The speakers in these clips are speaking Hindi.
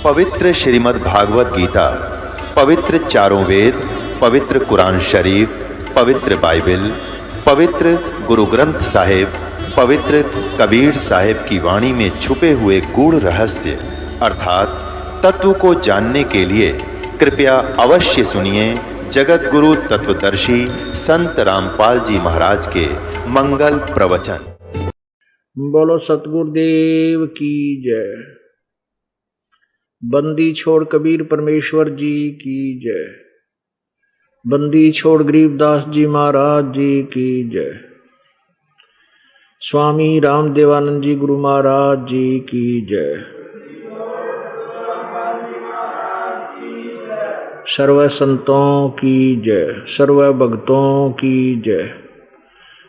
पवित्र श्रीमद् भागवत गीता, पवित्र चारों वेद, पवित्र कुरान शरीफ, पवित्र बाइबल, पवित्र गुरु ग्रंथ साहिब, पवित्र कबीर साहिब की वाणी में छुपे हुए गूढ़ रहस्य अर्थात तत्व को जानने के लिए कृपया अवश्य सुनिए जगत गुरु तत्वदर्शी संत रामपाल जी महाराज के मंगल प्रवचन। बोलो सतगुरुदेव की जय। बंदी छोड़ कबीर परमेश्वर जी की जय। बंदी छोड़ गरीबदास जी महाराज जी की जय। स्वामी रामदेवानंद जी गुरु महाराज जी की जय। सर्व संतों की जय, सर्व भक्तों की जय,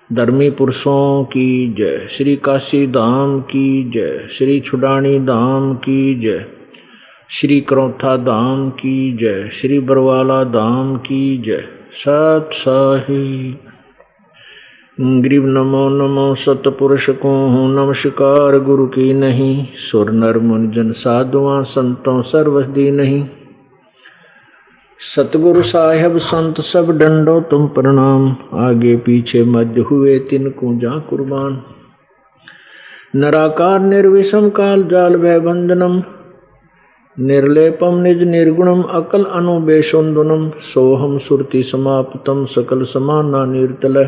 धर्मी पुरुषों की जय, श्री काशी धाम की जय, श्री छुडानी धाम की जय, श्री करौथा धाम की जय, श्री बरवाला धाम की जय। सत साहिब ग्रीव नमो नमो सतपुरुष को हूँ नमस्कार गुरु की नहीं, सुर नर मुनि जन साधुआं संतों सर्वसदी नहीं। सतगुरु साहेब संत सब डंडो तुम प्रणाम, आगे पीछे मध्य हुए तिनको जा कुर्बान। नराकार निर्विषम काल जाल भय बंधनम, निर्लेपम निज निर्गुणम अकल अनुबेशोन्दुनम। सोहम सुरति समाप्तम सकल समाना निर्तल,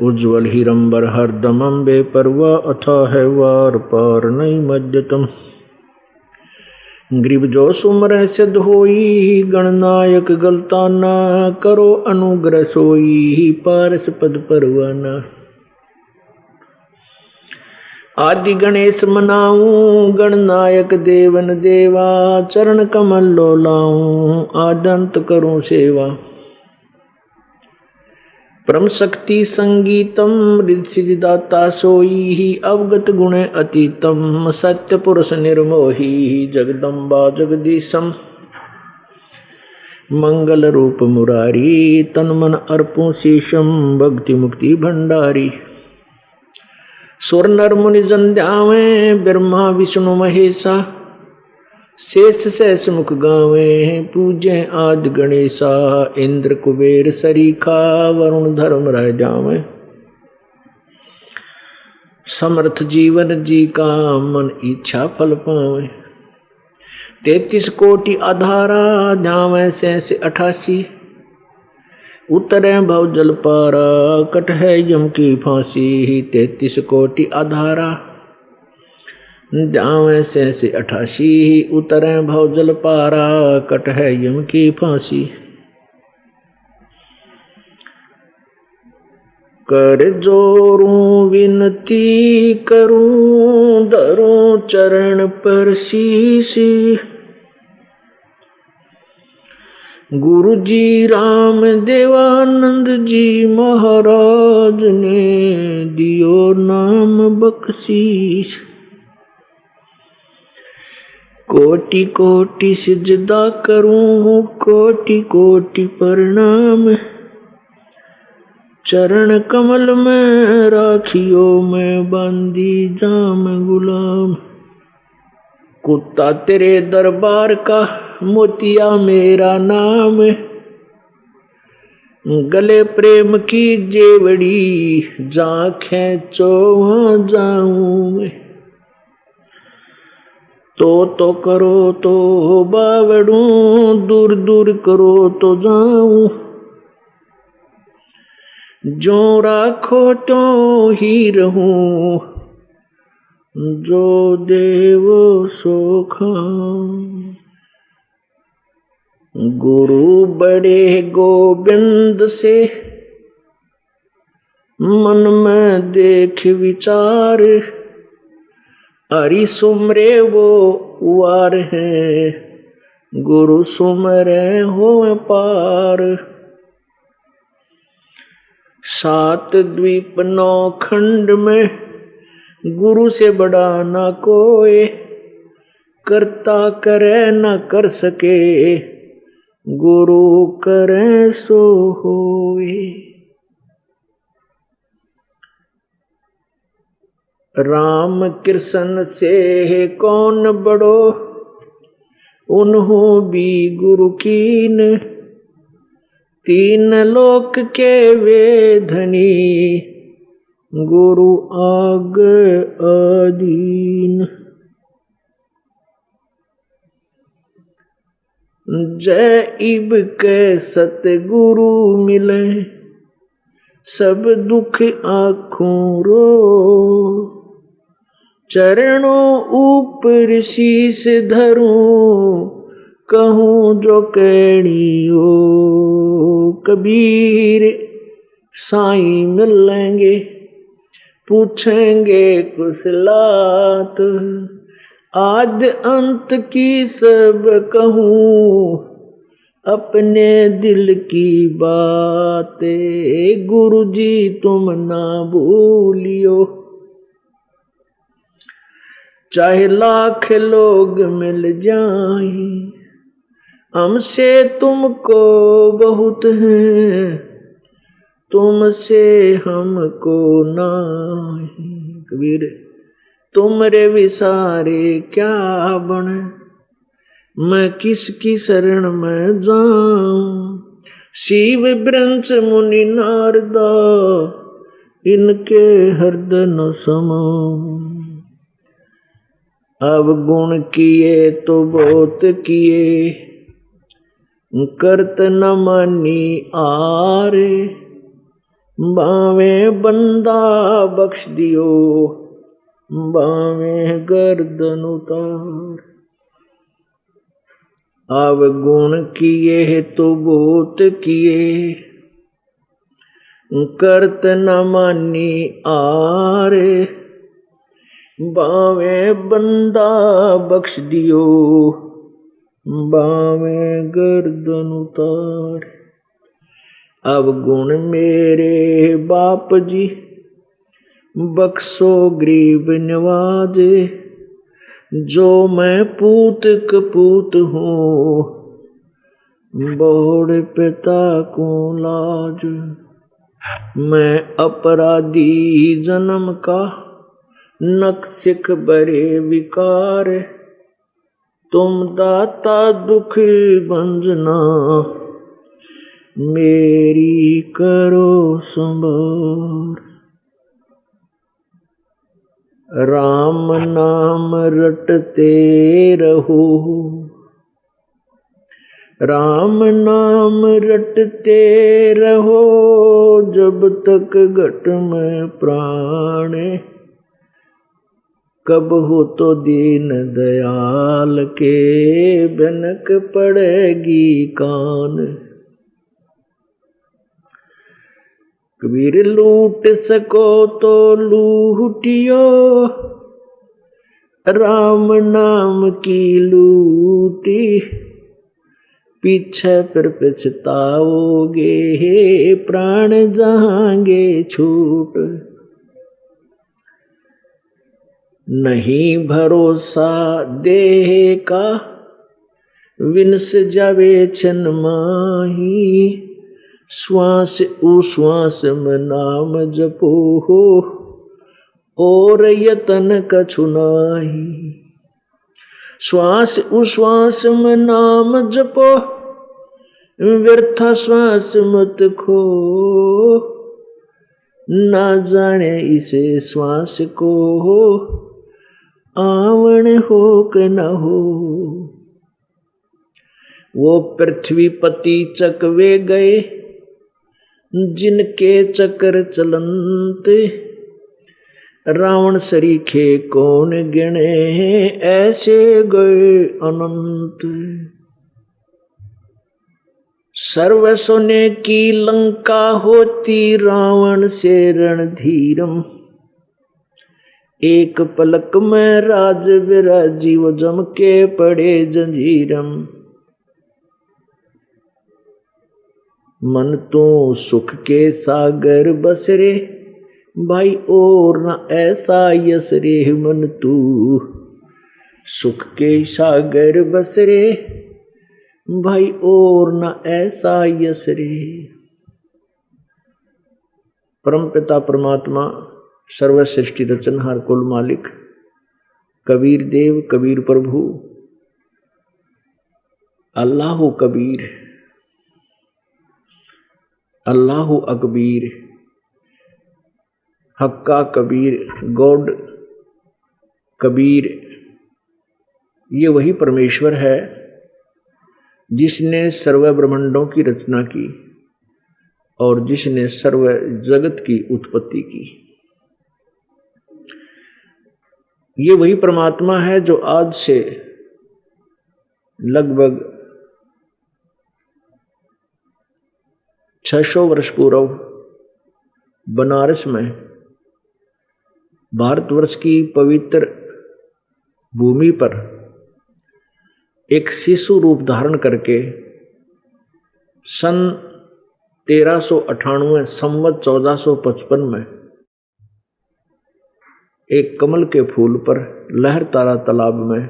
उज्ज्वल हिरंबर हरदमम बेपरवा अथा है वार पार नहीं मध्यतम। ग्रीव जो सुमर सिद्ध होई, गणनायक गलता न करो अनुग्रह सोई, पारस पद परवाना। आदि गणेश मनाऊं, गणनायक देवन देवा, चरण कमल लो लाऊं, आदंत करूं सेवा। परम शक्ति संगीतम रिद्धिदाता सोई, अवगत गुण अतीतम, सत्य पुरुष निर्मोही, जगदम्बा जगदीशम। मंगल रूप मुरारी, तन मन अर्पू शीशम, भक्ति मुक्ति भंडारी। सुर नर मुनि जन ध्यावे, ब्रह्मा विष्णु महेशा, शेष सहस मुख गावे, पूजे आदि गणेशा। इंद्र कुबेर सरीखा, वरुण धर्म रह जावे। समर्थ जीवन जी का, मन इच्छा फल पावे। 33 कोटि आधारा, जावे शेष 88। उतरे भव जल पारा, कट है यम की फांसी। 33 कोटि आधारा, जावे शेष 88। उतरे भव जल पारा, कट है यम की फांसी। कर जोरूं विनती करूं, धरूं चरण पर शीश। गुरु जी राम देवानंद जी महाराज ने दियो नाम बख्शीश। कोटि कोटि सिजदा करूं, कोटि कोटि प्रणाम। चरण कमल में राखियो, मैं बांदी जाम गुलाम। कुत्ता तेरे दरबार का, मोतिया मेरा नाम। गले प्रेम की जेवड़ी, जा खेचो वहां जाऊं मैं। तो करो तो बावड़ूं, दूर दूर करो तो जाऊं। जो राखो तो ही रहूं, जो देवो सो खाऊं। गुरु बड़े गोविंद से, मन में देख विचार। हरि सुमरे वो वार है, गुरु सुमरे हो पार। 7 द्वीप 9 खंड में, गुरु से बड़ा ना कोई। करता करे न कर सके, गुरु करे सो होए। राम कृष्ण से कौन बड़ो, उन्हों भी गुरु कीन, तीन लोक के वे धनी, गुरु आग अधीन। जय इब के सतगुरु मिले, सब दुख आँखों रो, चरणों ऊपर शीस धरूं, कहूँ जो कहनी हो। कबीर साईं मिलेंगे, पूछेंगे कुशलात, आद अंत की सब कहूँ, अपने दिल की बातें, गुरु जी तुम ना भूलियो। चाहे लाख लोग मिल जाएं, हमसे तुमको बहुत है, तुमसे हमको नहीं। कबीर तुमरे विसारे क्या बने, मैं किसकी शरण में जाऊं। शिव ब्रंच मुनि नारदा, इनके हृदय न समाऊं। अब गुण किए तो बहुत किए, करत न मानी आरे, बावे बंदा बख्श दियो, बावे गर्दन उतार। अब गुण किए तो बहुत किए, करत न मानी आरे, बावे बंदा बख्श दियो, बावे गर्दन उतार। अब गुण मेरे बाप जी, बख्शो गरीब नवाजे, जो मैं पूत कपूत हूँ, बोड़ पिता को लाज। मैं अपराधी जन्म का, नक सिख बरे विकार, तुम दाता दुख भंजना, मेरी करो संभार। राम नाम रटते रहो, राम नाम रटते रहो, जब तक घट में प्राण, कब हो तो दीन दयाल के, भनक पड़ेगी कान। कबीर लूट सको तो लूटियो, राम नाम की लूटी, पीछे फिर पछताओगे, प्राण जाएंगे छूट। नहीं भरोसा देह का, विनस जावे छन माही, श्वास उश्वास में नाम जपो हो, और यतन कछु नाही। श्वास उश्वास में नाम जपो, व्यर्था श्वास मत खो, ना जाने इसे श्वास को, आवण हो कि न हो। वो पृथ्वी पति चकवे गए, जिनके चक्र चलंत, रावण सरीखे कौन गिने, ऐसे गए अनंत। सर्व सोने की लंका होती, रावण से रणधीरम, एक पलक में राज विराजी, वो जम के पड़े जंजीरम। मन तो सुख के सागर बसरे, भाई और न ऐसा यस रे। मन तू सुख के सागर बसरे, भाई और न ऐसा यस रे। परम पिता परमात्मा सर्व सृष्टि रचनहार कुल मालिक कबीर देव कबीर प्रभु अल्लाहु कबीर, अल्लाहु अकबीर, हक्का कबीर, गॉड कबीर, ये वही परमेश्वर है जिसने सर्व ब्रह्मांडों की रचना की और जिसने सर्व जगत की उत्पत्ति की। ये वही परमात्मा है जो आज से लगभग 600 वर्ष पूर्व बनारस में भारतवर्ष की पवित्र भूमि पर एक शिशु रूप धारण करके सन 1398 संवत 1455 में एक कमल के फूल पर लहरतारा तालाब में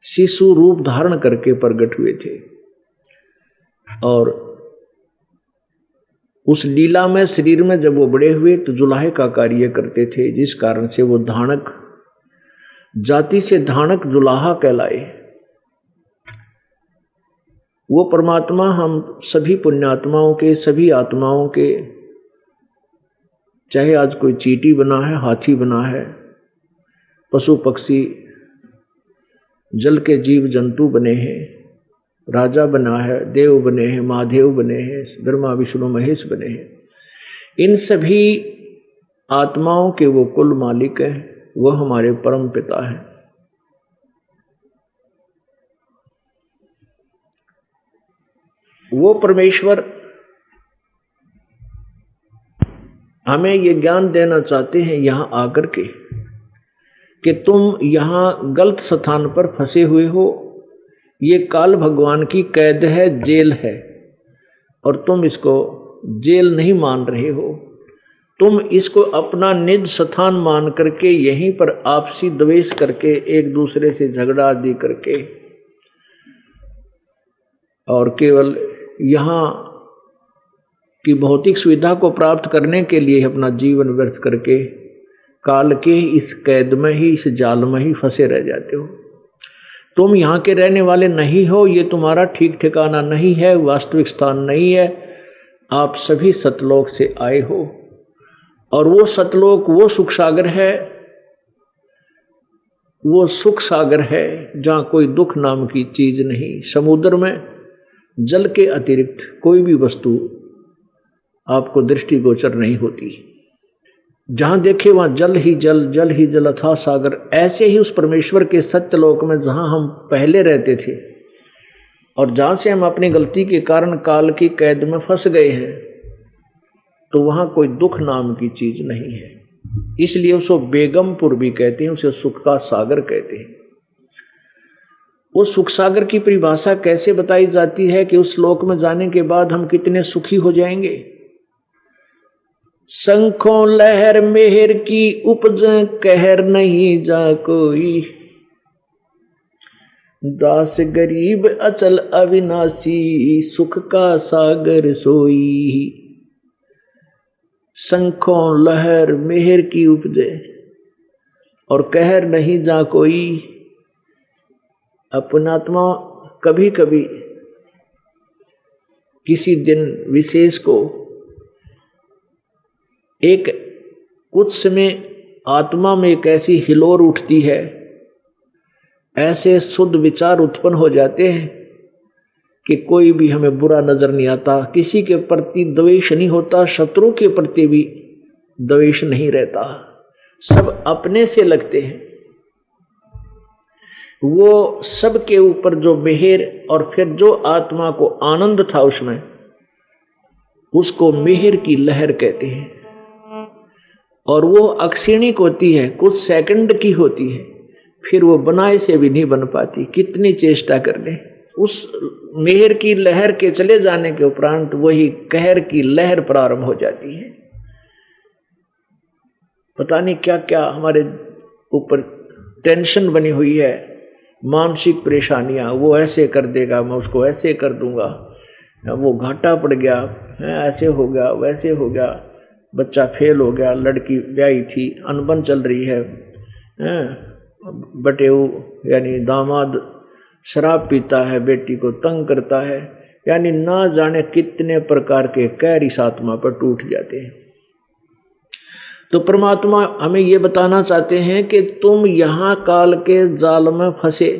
शिशु रूप धारण करके प्रकट हुए थे। और उस लीला में शरीर में जब वो बड़े हुए तो जुलाहे का कार्य करते थे, जिस कारण से वो धानक जाति से धानक जुलाहा कहलाए। वो परमात्मा हम सभी पुण्यात्माओं के, सभी आत्माओं के, चाहे आज कोई चींटी बना है, हाथी बना है, पशु पक्षी, जल के जीव जंतु बने हैं, राजा बना है, देव बने हैं, महादेव बने हैं, ब्रह्मा विष्णु महेश बने हैं, इन सभी आत्माओं के वो कुल मालिक हैं, वह हमारे परम पिता हैं। वो परमेश्वर हमें ये ज्ञान देना चाहते हैं यहां आकर के कि तुम यहां गलत स्थान पर फंसे हुए हो। ये काल भगवान की कैद है, जेल है, और तुम इसको जेल नहीं मान रहे हो। तुम इसको अपना निज स्थान मान करके यहीं पर आपसी द्वेष करके, एक दूसरे से झगड़ा आदि करके, और केवल यहाँ की भौतिक सुविधा को प्राप्त करने के लिए अपना जीवन व्यर्थ करके काल के इस कैद में ही, इस जाल में ही फंसे रह जाते हो। तुम यहाँ के रहने वाले नहीं हो, ये तुम्हारा ठीक ठिकाना नहीं है, वास्तविक स्थान नहीं है। आप सभी सतलोक से आए हो, और वो सतलोक वो सुख सागर है, वो सुख सागर है जहाँ कोई दुख नाम की चीज नहीं। समुद्र में जल के अतिरिक्त कोई भी वस्तु आपको दृष्टिगोचर नहीं होती। जहां देखे वहां जल ही जल, जल ही जल, अथाह सागर। ऐसे ही उस परमेश्वर के सत्यलोक में जहां हम पहले रहते थे और जहां से हम अपनी गलती के कारण काल की कैद में फंस गए हैं, तो वहां कोई दुख नाम की चीज नहीं है। इसलिए उसको बेगमपुर भी कहते हैं, उसे सुख का सागर कहते हैं। वो सुख सागर की परिभाषा कैसे बताई जाती है कि उस लोक में जाने के बाद हम कितने सुखी हो जाएंगे। शंखों लहर मेहर की उपज, कहर नहीं जा कोई, दास गरीब अचल अविनाशी, सुख का सागर सोई। शंखों लहर मेहर की उपजे और कहर नहीं जा कोई। अपनात्मा कभी कभी किसी दिन विशेष को एक कुछ समय आत्मा में एक ऐसी हिलोर उठती है, ऐसे शुद्ध विचार उत्पन्न हो जाते हैं कि कोई भी हमें बुरा नजर नहीं आता, किसी के प्रति द्वेष नहीं होता, शत्रु के प्रति भी द्वेष नहीं रहता, सब अपने से लगते हैं। वो सब के ऊपर जो मेहर और फिर जो आत्मा को आनंद था उसमें, उसको मेहर की लहर कहते हैं। और वो अक्षीणिक होती है, कुछ सेकंड की होती है, फिर वो बनाए से भी नहीं बन पाती, कितनी चेष्टा कर ले। उस मेहर की लहर के चले जाने के उपरांत वही कहर की लहर प्रारंभ हो जाती है। पता नहीं क्या क्या हमारे ऊपर टेंशन बनी हुई है, मानसिक परेशानियां। वो ऐसे कर देगा, मैं उसको ऐसे कर दूंगा, वो घाटा पड़ गया, ऐसे हो गया, वैसे हो गया, बच्चा फेल हो गया, लड़की ब्याही थी, अनबन चल रही है, बटेऊ यानी दामाद शराब पीता है, बेटी को तंग करता है, यानी ना जाने कितने प्रकार के कहर इस आत्मा पर टूट जाते हैं। तो परमात्मा हमें ये बताना चाहते हैं कि तुम यहाँ काल के जाल में फंसे,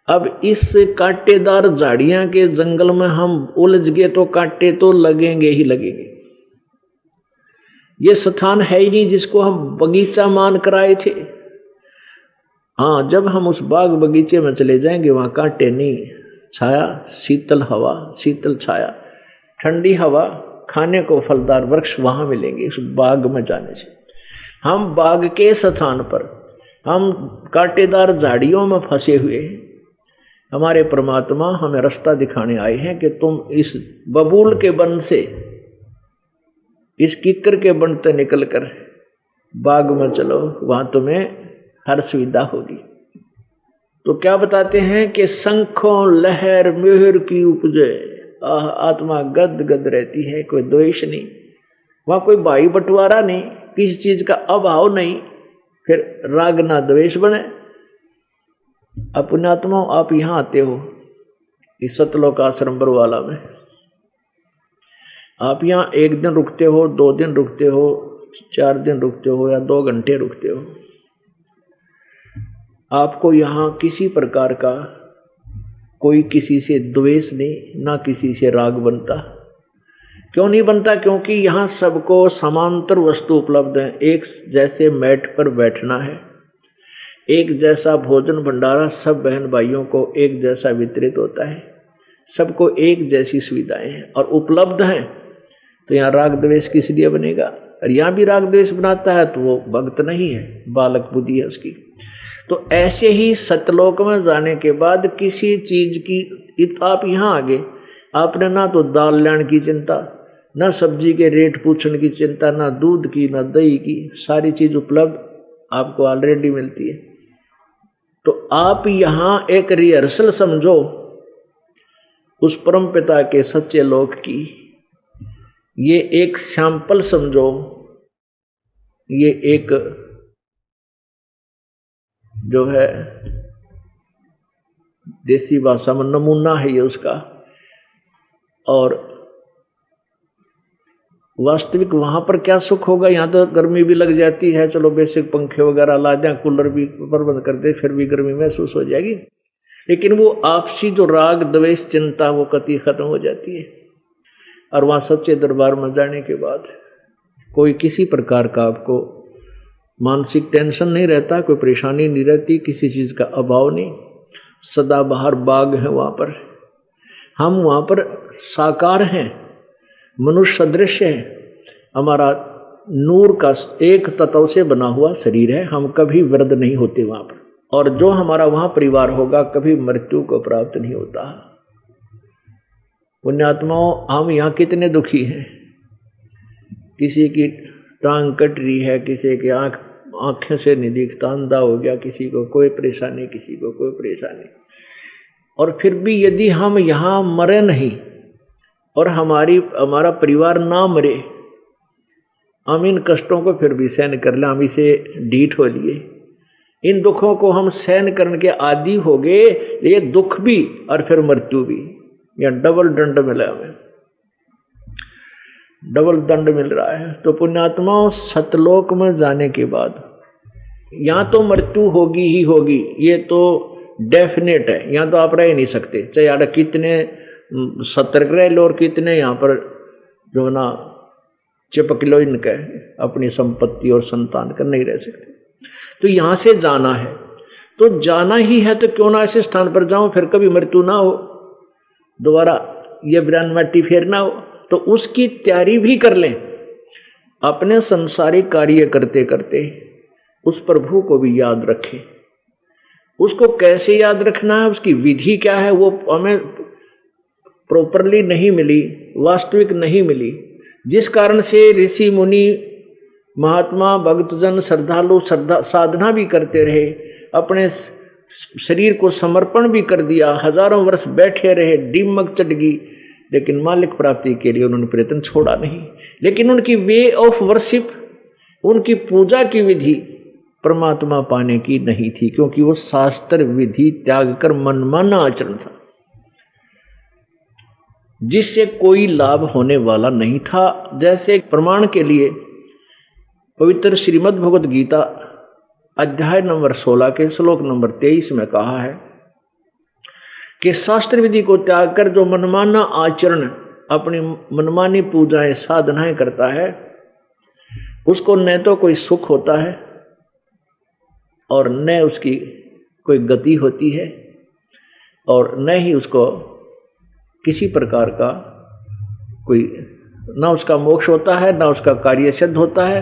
अब इस कांटेदार झाड़ियां के जंगल में हम उलझ गए तो कांटे तो लगेंगे ही लगेंगे। ये स्थान है ही नहीं जिसको हम बगीचा मान कर आए थे। हाँ, जब हम उस बाग बगीचे में चले जाएंगे वहां कांटे नहीं, छाया, शीतल हवा, शीतल छाया, ठंडी हवा, खाने को फलदार वृक्ष वहां मिलेंगे उस बाग में जाने से। हम बाग के स्थान पर हम कांटेदार झाड़ियों में फंसे हुए हैं। हमारे परमात्मा हमें रास्ता दिखाने आए हैं कि तुम इस बबूल के वन से, इस किक्कर के वन से निकलकर बाग में चलो, वहां तुम्हें हर सुविधा होगी। तो क्या बताते हैं कि शंखों लहर मेहर की उपजे, आत्मा गद गद रहती है, कोई द्वेष नहीं, वहां कोई भाई बंटवारा नहीं, किसी चीज का अभाव नहीं, फिर राग ना द्वेष बने। अपने आत्मा आप यहां आते हो इस सतलोक आश्रम बरवाला में, आप यहाँ 1 दिन रुकते हो, 2 दिन रुकते हो, 4 दिन रुकते हो या 2 घंटे रुकते हो, आपको यहाँ किसी प्रकार का कोई किसी से द्वेष नहीं, ना किसी से राग बनता। क्यों नहीं बनता? क्योंकि यहाँ सबको समांतर वस्तु उपलब्ध है। एक जैसे मैट पर बैठना है, एक जैसा भोजन भंडारा सब बहन भाइयों को एक जैसा वितरित होता है, सबको एक जैसी सुविधाएं हैं और उपलब्ध हैं। तो यहाँ राग द्वेष किस लिए बनेगा? और यहाँ भी राग द्वेष बनाता है तो वो भक्त नहीं है, बालक बुद्धि है उसकी। तो ऐसे ही सतलोक में जाने के बाद किसी चीज की, आप यहाँ आगे, आपने ना तो दाल लेने की चिंता, ना सब्जी के रेट पूछने की चिंता, ना दूध की, ना दही की, सारी चीज उपलब्ध आपको ऑलरेडी मिलती है। तो आप यहाँ एक रिहर्सल समझो उस परम पिता के सच्चे लोक की, ये एक सैंपल समझो, ये एक जो है देसी भाषा में नमूना है ये उसका। और वास्तविक वहां पर क्या सुख होगा? यहाँ तो गर्मी भी लग जाती है, चलो बेसिक पंखे वगैरह ला दें, कूलर भी प्रबंध कर दे, फिर भी गर्मी महसूस हो जाएगी, लेकिन वो आपसी जो राग द्वेष चिंता वो कति खत्म हो जाती है। और वहाँ सच्चे दरबार में जाने के बाद कोई किसी प्रकार का आपको मानसिक टेंशन नहीं रहता, कोई परेशानी नहीं रहती, किसी चीज़ का अभाव नहीं, सदा बाहर बाग है वहाँ पर। हम वहाँ पर साकार हैं, मनुष्य सदृश है, हमारा नूर का एक तत्व से बना हुआ शरीर है, हम कभी वृद्ध नहीं होते वहाँ पर। और जो हमारा वहाँ परिवार होगा कभी मृत्यु को प्राप्त नहीं होता। पुण्यात्माओं, हम यहाँ कितने दुखी हैं, किसी की टांग कट रही है, किसी की आंखें से नहीं दिखता, अंधा हो गया, किसी को कोई परेशानी, किसी को कोई परेशानी। और फिर भी यदि हम यहाँ मरे नहीं और हमारा परिवार ना मरे, हम इन कष्टों को फिर भी सहन कर लें, हम इसे ढीठ हो लिए, इन दुखों को हम सहन करने के आदी हो गए, ये दुख भी और फिर मृत्यु भी, या डबल दंड मिला, हमें डबल दंड मिल रहा है। तो पुण्यात्माओं, सतलोक में जाने के बाद यहाँ तो मृत्यु होगी ही होगी, ये तो डेफिनेट है, यहाँ तो आप रह नहीं सकते, चाहे यार कितने सतर्क रह लो और कितने यहाँ पर जो ना चिपक लो इनके अपनी संपत्ति और संतान कर, नहीं रह सकते। तो यहाँ से जाना है, तो जाना ही है, तो क्यों ना ऐसे स्थान पर जाऊं फिर कभी मृत्यु ना हो, दोबारा ये ब्रान माटी फेर ना हो, तो उसकी तैयारी भी कर लें। अपने संसारिक कार्य करते करते उस प्रभु को भी याद रखें। उसको कैसे याद रखना है, उसकी विधि क्या है, वो हमें प्रॉपरली नहीं मिली, वास्तविक नहीं मिली, जिस कारण से ऋषि मुनि महात्मा भक्तजन श्रद्धालु साधना भी करते रहे, अपने शरीर को समर्पण भी कर दिया, हजारों वर्ष बैठे रहे, डीमक चढ़ गई, लेकिन मालिक प्राप्ति के लिए उन्होंने प्रयत्न छोड़ा नहीं। लेकिन उनकी वे ऑफ वर्शिप, उनकी पूजा की विधि परमात्मा पाने की नहीं थी, क्योंकि वो शास्त्र विधि त्याग कर मनमाना आचरण था जिससे कोई लाभ होने वाला नहीं था। जैसे प्रमाण के लिए पवित्र श्रीमद् भगवद गीता अध्याय नंबर 16 के श्लोक नंबर 23 में कहा है कि शास्त्र विधि को त्याग कर जो मनमाना आचरण, अपनी मनमानी पूजाएं साधनाएं करता है, उसको न तो कोई सुख होता है और न उसकी कोई गति होती है और न ही उसको किसी प्रकार का कोई, ना उसका मोक्ष होता है, ना उसका कार्य सिद्ध होता है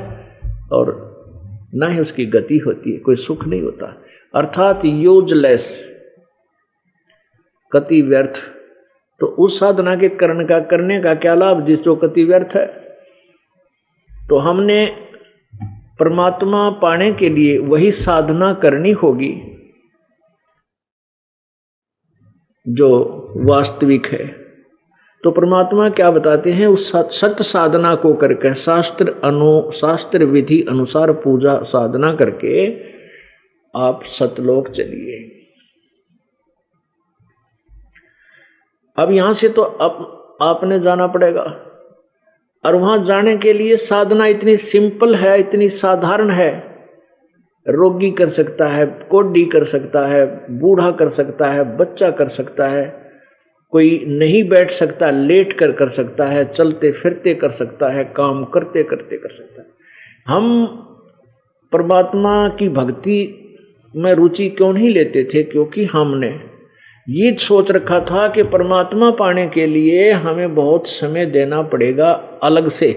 और ना ही उसकी गति होती है, कोई सुख नहीं होता, अर्थात यूजलेस, कति व्यर्थ। तो उस साधना के करने का क्या लाभ जिस जो कति व्यर्थ है। तो हमने परमात्मा पाने के लिए वही साधना करनी होगी जो वास्तविक है। तो परमात्मा क्या बताते हैं, उस सत्य साधना को करके शास्त्र विधि अनुसार पूजा साधना करके आप सतलोक चलिए। अब यहां से तो आपने जाना पड़ेगा, और वहां जाने के लिए साधना इतनी सिंपल है, इतनी साधारण है। रोगी कर सकता है, कोढ़ी कर सकता है, बूढ़ा कर सकता है, बच्चा कर सकता है, कोई नहीं बैठ सकता लेट कर सकता है, चलते फिरते कर सकता है, काम करते करते कर सकता है। हम परमात्मा की भक्ति में रुचि क्यों नहीं लेते थे? क्योंकि हमने ये सोच रखा था कि परमात्मा पाने के लिए हमें बहुत समय देना पड़ेगा अलग से।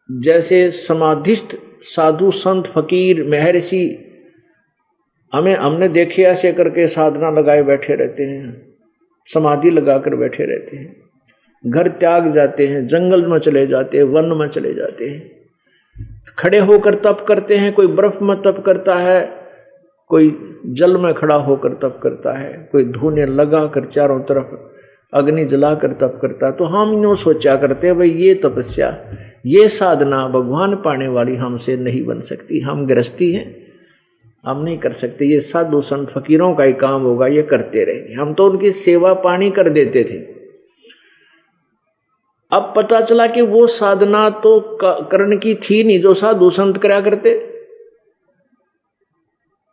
जैसे समाधिस्थ साधु संत फकीर महर्षि हमने देखे ऐसे करके साधना लगाए बैठे रहते हैं, समाधि लगाकर बैठे रहते हैं, घर त्याग जाते हैं, जंगल में चले जाते हैं, वन में चले जाते हैं, खड़े होकर तप करते हैं। कोई बर्फ में तप करता है, कोई जल में खड़ा होकर तप करता है, कोई धूने लगाकर चारों तरफ अग्नि जलाकर तप करता है। तो हम यूँ सोचा करते हैं भाई ये तपस्या, ये साधना भगवान पाने वाली हमसे नहीं बन सकती, हम गृहस्थी हैं, हम नहीं कर सकते, ये साधु संत फकीरों का ही काम होगा, ये करते रहेंगे। हम तो उनकी सेवा पानी कर देते थे। अब पता चला कि वो साधना तो करने की थी नहीं जो साधु संत करा करते।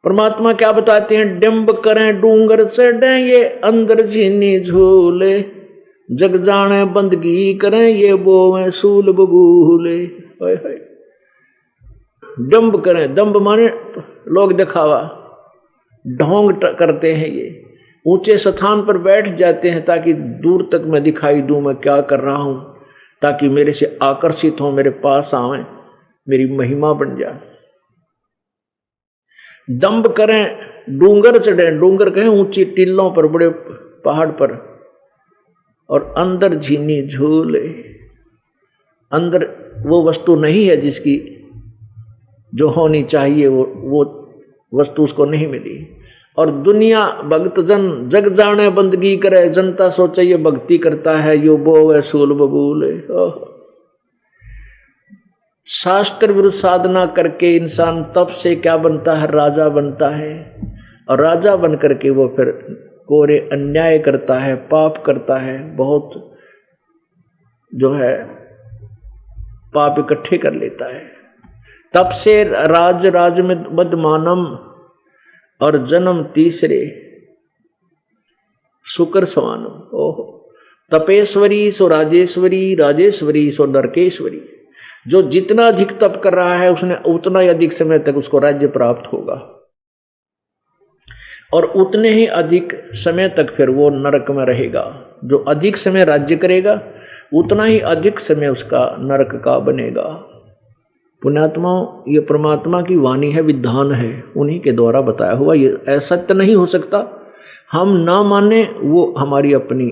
परमात्मा क्या बताते हैं, डिंब करें डूंगर चढ़े ये अंदर झीनी झूले, जग जाने बंदगी करें ये बोवें सूल बबूले। डंब करें, दम्ब माने लोग दिखावा, ढोंग करते हैं, ये ऊंचे स्थान पर बैठ जाते हैं ताकि दूर तक मैं दिखाई दूं मैं क्या कर रहा हूं, ताकि मेरे से आकर्षित हो, मेरे पास आवें, मेरी महिमा बन जाए। दंभ करें डूंगर चढ़े, डूंगर कहें ऊंची टीलों पर, बड़े पहाड़ पर, और अंदर झीनी झूले, अंदर वो वस्तु नहीं है जिसकी जो होनी चाहिए, वो वस्तु उसको नहीं मिली। और दुनिया भक्त जन जग जाने बंदगी करे, जनता सोचे ये भक्ति करता है, यो बोवे सूल बबूले। शास्त्र विरुद्ध साधना करके इंसान तप से क्या बनता है, राजा बनता है, और राजा बन करके वो फिर कोरे अन्याय करता है, पाप करता है, बहुत जो है पाप इकट्ठे कर लेता है। तब से राज में मदमानम और जन्म तीसरे शुक्र सवानम। ओहो, तपेश्वरी सो राजेश्वरी, राजेश्वरी सो नरकेश्वरी। जो जितना अधिक तप कर रहा है उसने उतना ही अधिक समय तक उसको राज्य प्राप्त होगा, और उतने ही अधिक समय तक फिर वो नरक में रहेगा। जो अधिक समय राज्य करेगा उतना ही अधिक समय उसका नरक का बनेगा। पुण्यात्माओं, ये परमात्मा की वाणी है, विधान है, उन्हीं के द्वारा बताया हुआ। ये असत्य नहीं हो सकता। हम ना माने वो हमारी अपनी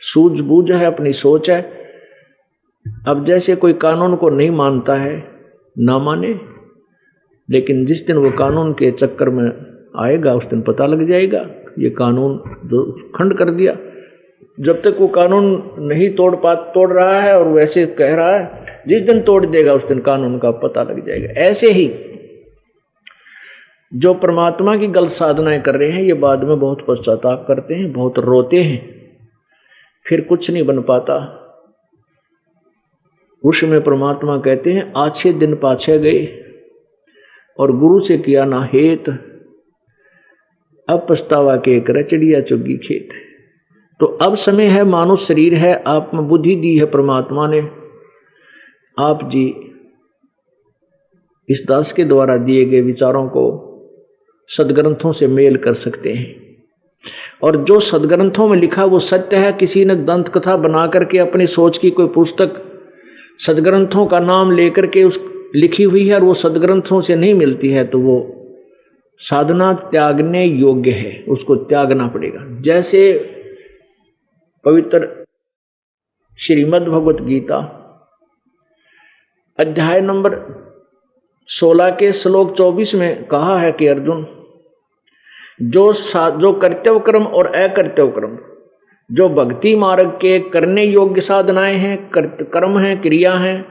सूझबूझ है, अपनी सोच है। अब जैसे कोई कानून को नहीं मानता है, ना माने, लेकिन जिस दिन वो कानून के चक्कर में आएगा उस दिन पता लग जाएगा ये कानून जो खंड कर दिया। जब तक वो कानून नहीं तोड़ रहा है और वैसे कह रहा है, जिस दिन तोड़ देगा उस दिन कानून का पता लग जाएगा। ऐसे ही जो परमात्मा की गलत साधनाएं कर रहे हैं ये बाद में बहुत पश्चाताप करते हैं, बहुत रोते हैं, फिर कुछ नहीं बन पाता। उसमें परमात्मा कहते हैं आछे दिन पाछे गए और गुरु से किया ना हेत, अब पछतावा के कर चिड़िया चुगी खेत। तो अब समय है, मानव शरीर है, आप में बुद्धि दी है परमात्मा ने, आप जी इस दास के द्वारा दिए गए विचारों को सदग्रंथों से मेल कर सकते हैं। और जो सदग्रंथों में लिखा वो सत्य है। किसी ने दंत कथा बना करके अपनी सोच की कोई पुस्तक सदग्रंथों का नाम लेकर के उस लिखी हुई है और वो सदग्रंथों से नहीं मिलती है, तो वो साधना त्यागने योग्य है, उसको त्यागना पड़ेगा। जैसे पवित्र श्रीमद् भगवत गीता अध्याय नंबर 16 के श्लोक 24 में कहा है कि अर्जुन, जो कर्तव्य कर्म और अकर्तव्य कर्म, जो भक्ति मार्ग के करने योग्य साधनाएं हैं, कर्म हैं, क्रिया हैं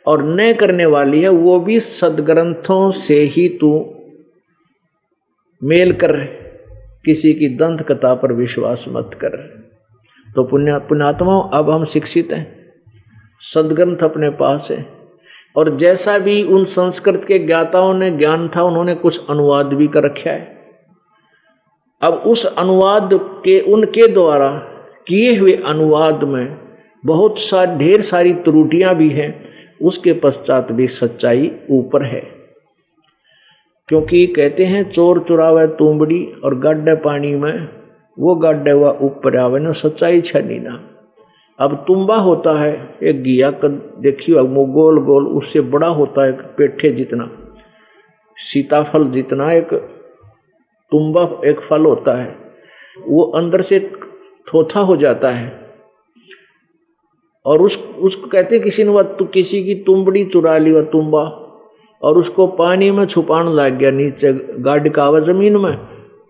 और न करने वाली है, वो भी सदग्रंथों से ही तू मेल कर। किसी की दंत कथा पर विश्वास मत कर। तो पुण्यात्माओं, अब हम शिक्षित हैं, सदग्रंथ अपने पास है, और जैसा भी उन संस्कृत के ज्ञाताओं ने ज्ञान था उन्होंने कुछ अनुवाद भी कर रखा है। अब उस अनुवाद के उनके द्वारा किए हुए अनुवाद में बहुत ढेर सारी त्रुटियां भी हैं, उसके पश्चात भी सच्चाई ऊपर है। क्योंकि कहते हैं चोर चुरावे तुंबड़ी और गड्ढे पानी में, वो गड्ढे हुआ ऊपर आवे न, सच्चाई छनी ना। अब तुम्बा होता है एक घिया का, देखियो वो गोल गोल, उससे बड़ा होता है पेठे जितना, सीताफल जितना एक तुम्बा एक फल होता है, वो अंदर से थोथा हो जाता है। और उसको कहते हैं किसी ने किसी की तुंबड़ी चुरा ली वह तुम्बा, और उसको पानी में छुपाने लग गया, नीचे गाड़ का आवा जमीन में,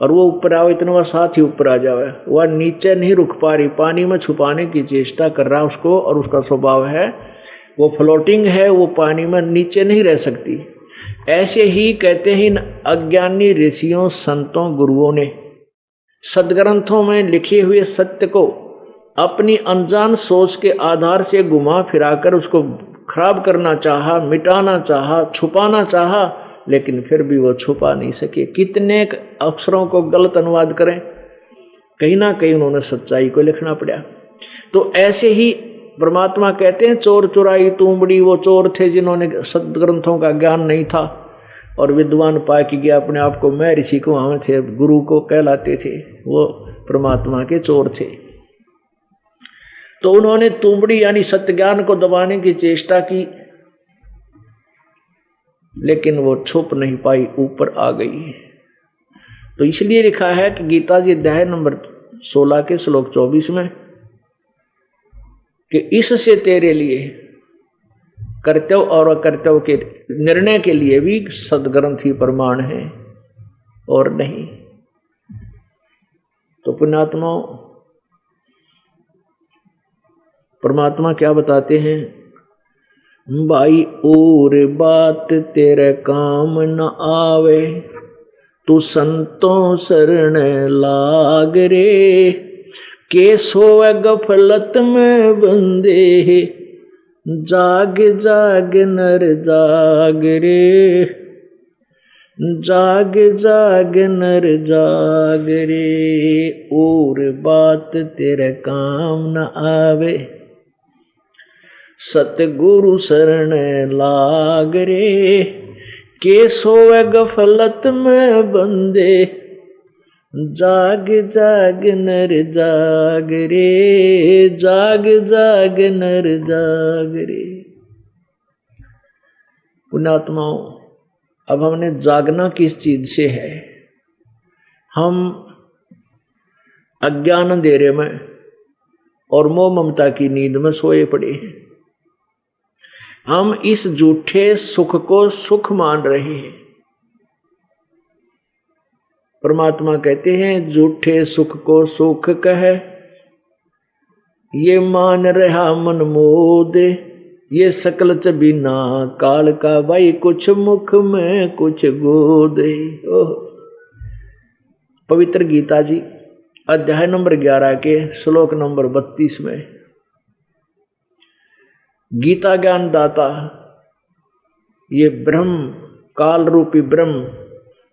और वो ऊपर आवे इतना वह साथ ही ऊपर आ जावे, वह नीचे नहीं रुक पा रही, पानी में छुपाने की चेष्टा कर रहा उसको, और उसका स्वभाव है वो फ्लोटिंग है, वो पानी में नीचे नहीं रह सकती। ऐसे ही कहते हैं अज्ञानी ऋषियों, संतों, गुरुओं ने सदग्रंथों में लिखे हुए सत्य को अपनी अनजान सोच के आधार से घुमा फिराकर उसको खराब करना चाहा, मिटाना चाहा, छुपाना चाहा, लेकिन फिर भी वो छुपा नहीं सके। कितने अक्षरों को गलत अनुवाद करें, कहीं ना कहीं उन्होंने सच्चाई को लिखना पड़ा। तो ऐसे ही परमात्मा कहते हैं चोर चुराई तुंबड़ी, वो चोर थे जिन्होंने सदग्रंथों का ज्ञान नहीं था और विद्वान पाए कि गया अपने आप को मैं ऋषि को वहां थे, गुरु को कहलाते थे, वो परमात्मा के चोर थे। तो उन्होंने तुंबड़ी यानी सत्य ज्ञान को दबाने की चेष्टा की, लेकिन वो छुप नहीं पाई, ऊपर आ गई। तो इसलिए लिखा है कि गीता जी अध्याय नंबर 16 के श्लोक 24 में कि इससे तेरे लिए कर्तव्य और अकर्तव्य के निर्णय के लिए भी सदग्रंथ ही प्रमाण है और नहीं। तो पुण्यात्मा परमात्मा क्या बताते हैं, भाई और बात तेरे काम न आवे, तू संतों शरण लाग रे, के सोए गफलत में बंदे, जाग जाग नर जाग रे, जाग जाग नर जाग रे, और बात तेरे काम न आवे, सतगुरु शरण लाग रे, के सोए गफलत में बंदे, जाग जाग नर जाग रे, जाग जाग नर जाग रे। पुण्यात्माओं, अब हमने जागना किस चीज से है? हम अज्ञान अंधेरे में और मोह ममता की नींद में सोए पड़े हैं। हम इस झूठे सुख को सुख मान रहे हैं। परमात्मा कहते हैं झूठे सुख को सुख कहे, ये मान रहा मन मोह दे, ये सकल च बिना काल का, भाई कुछ मुख में कुछ गोद। ओह, पवित्र गीता जी अध्याय नंबर 11 के श्लोक नंबर 32 में गीता ज्ञान दाता ये ब्रह्म, काल रूपी ब्रह्म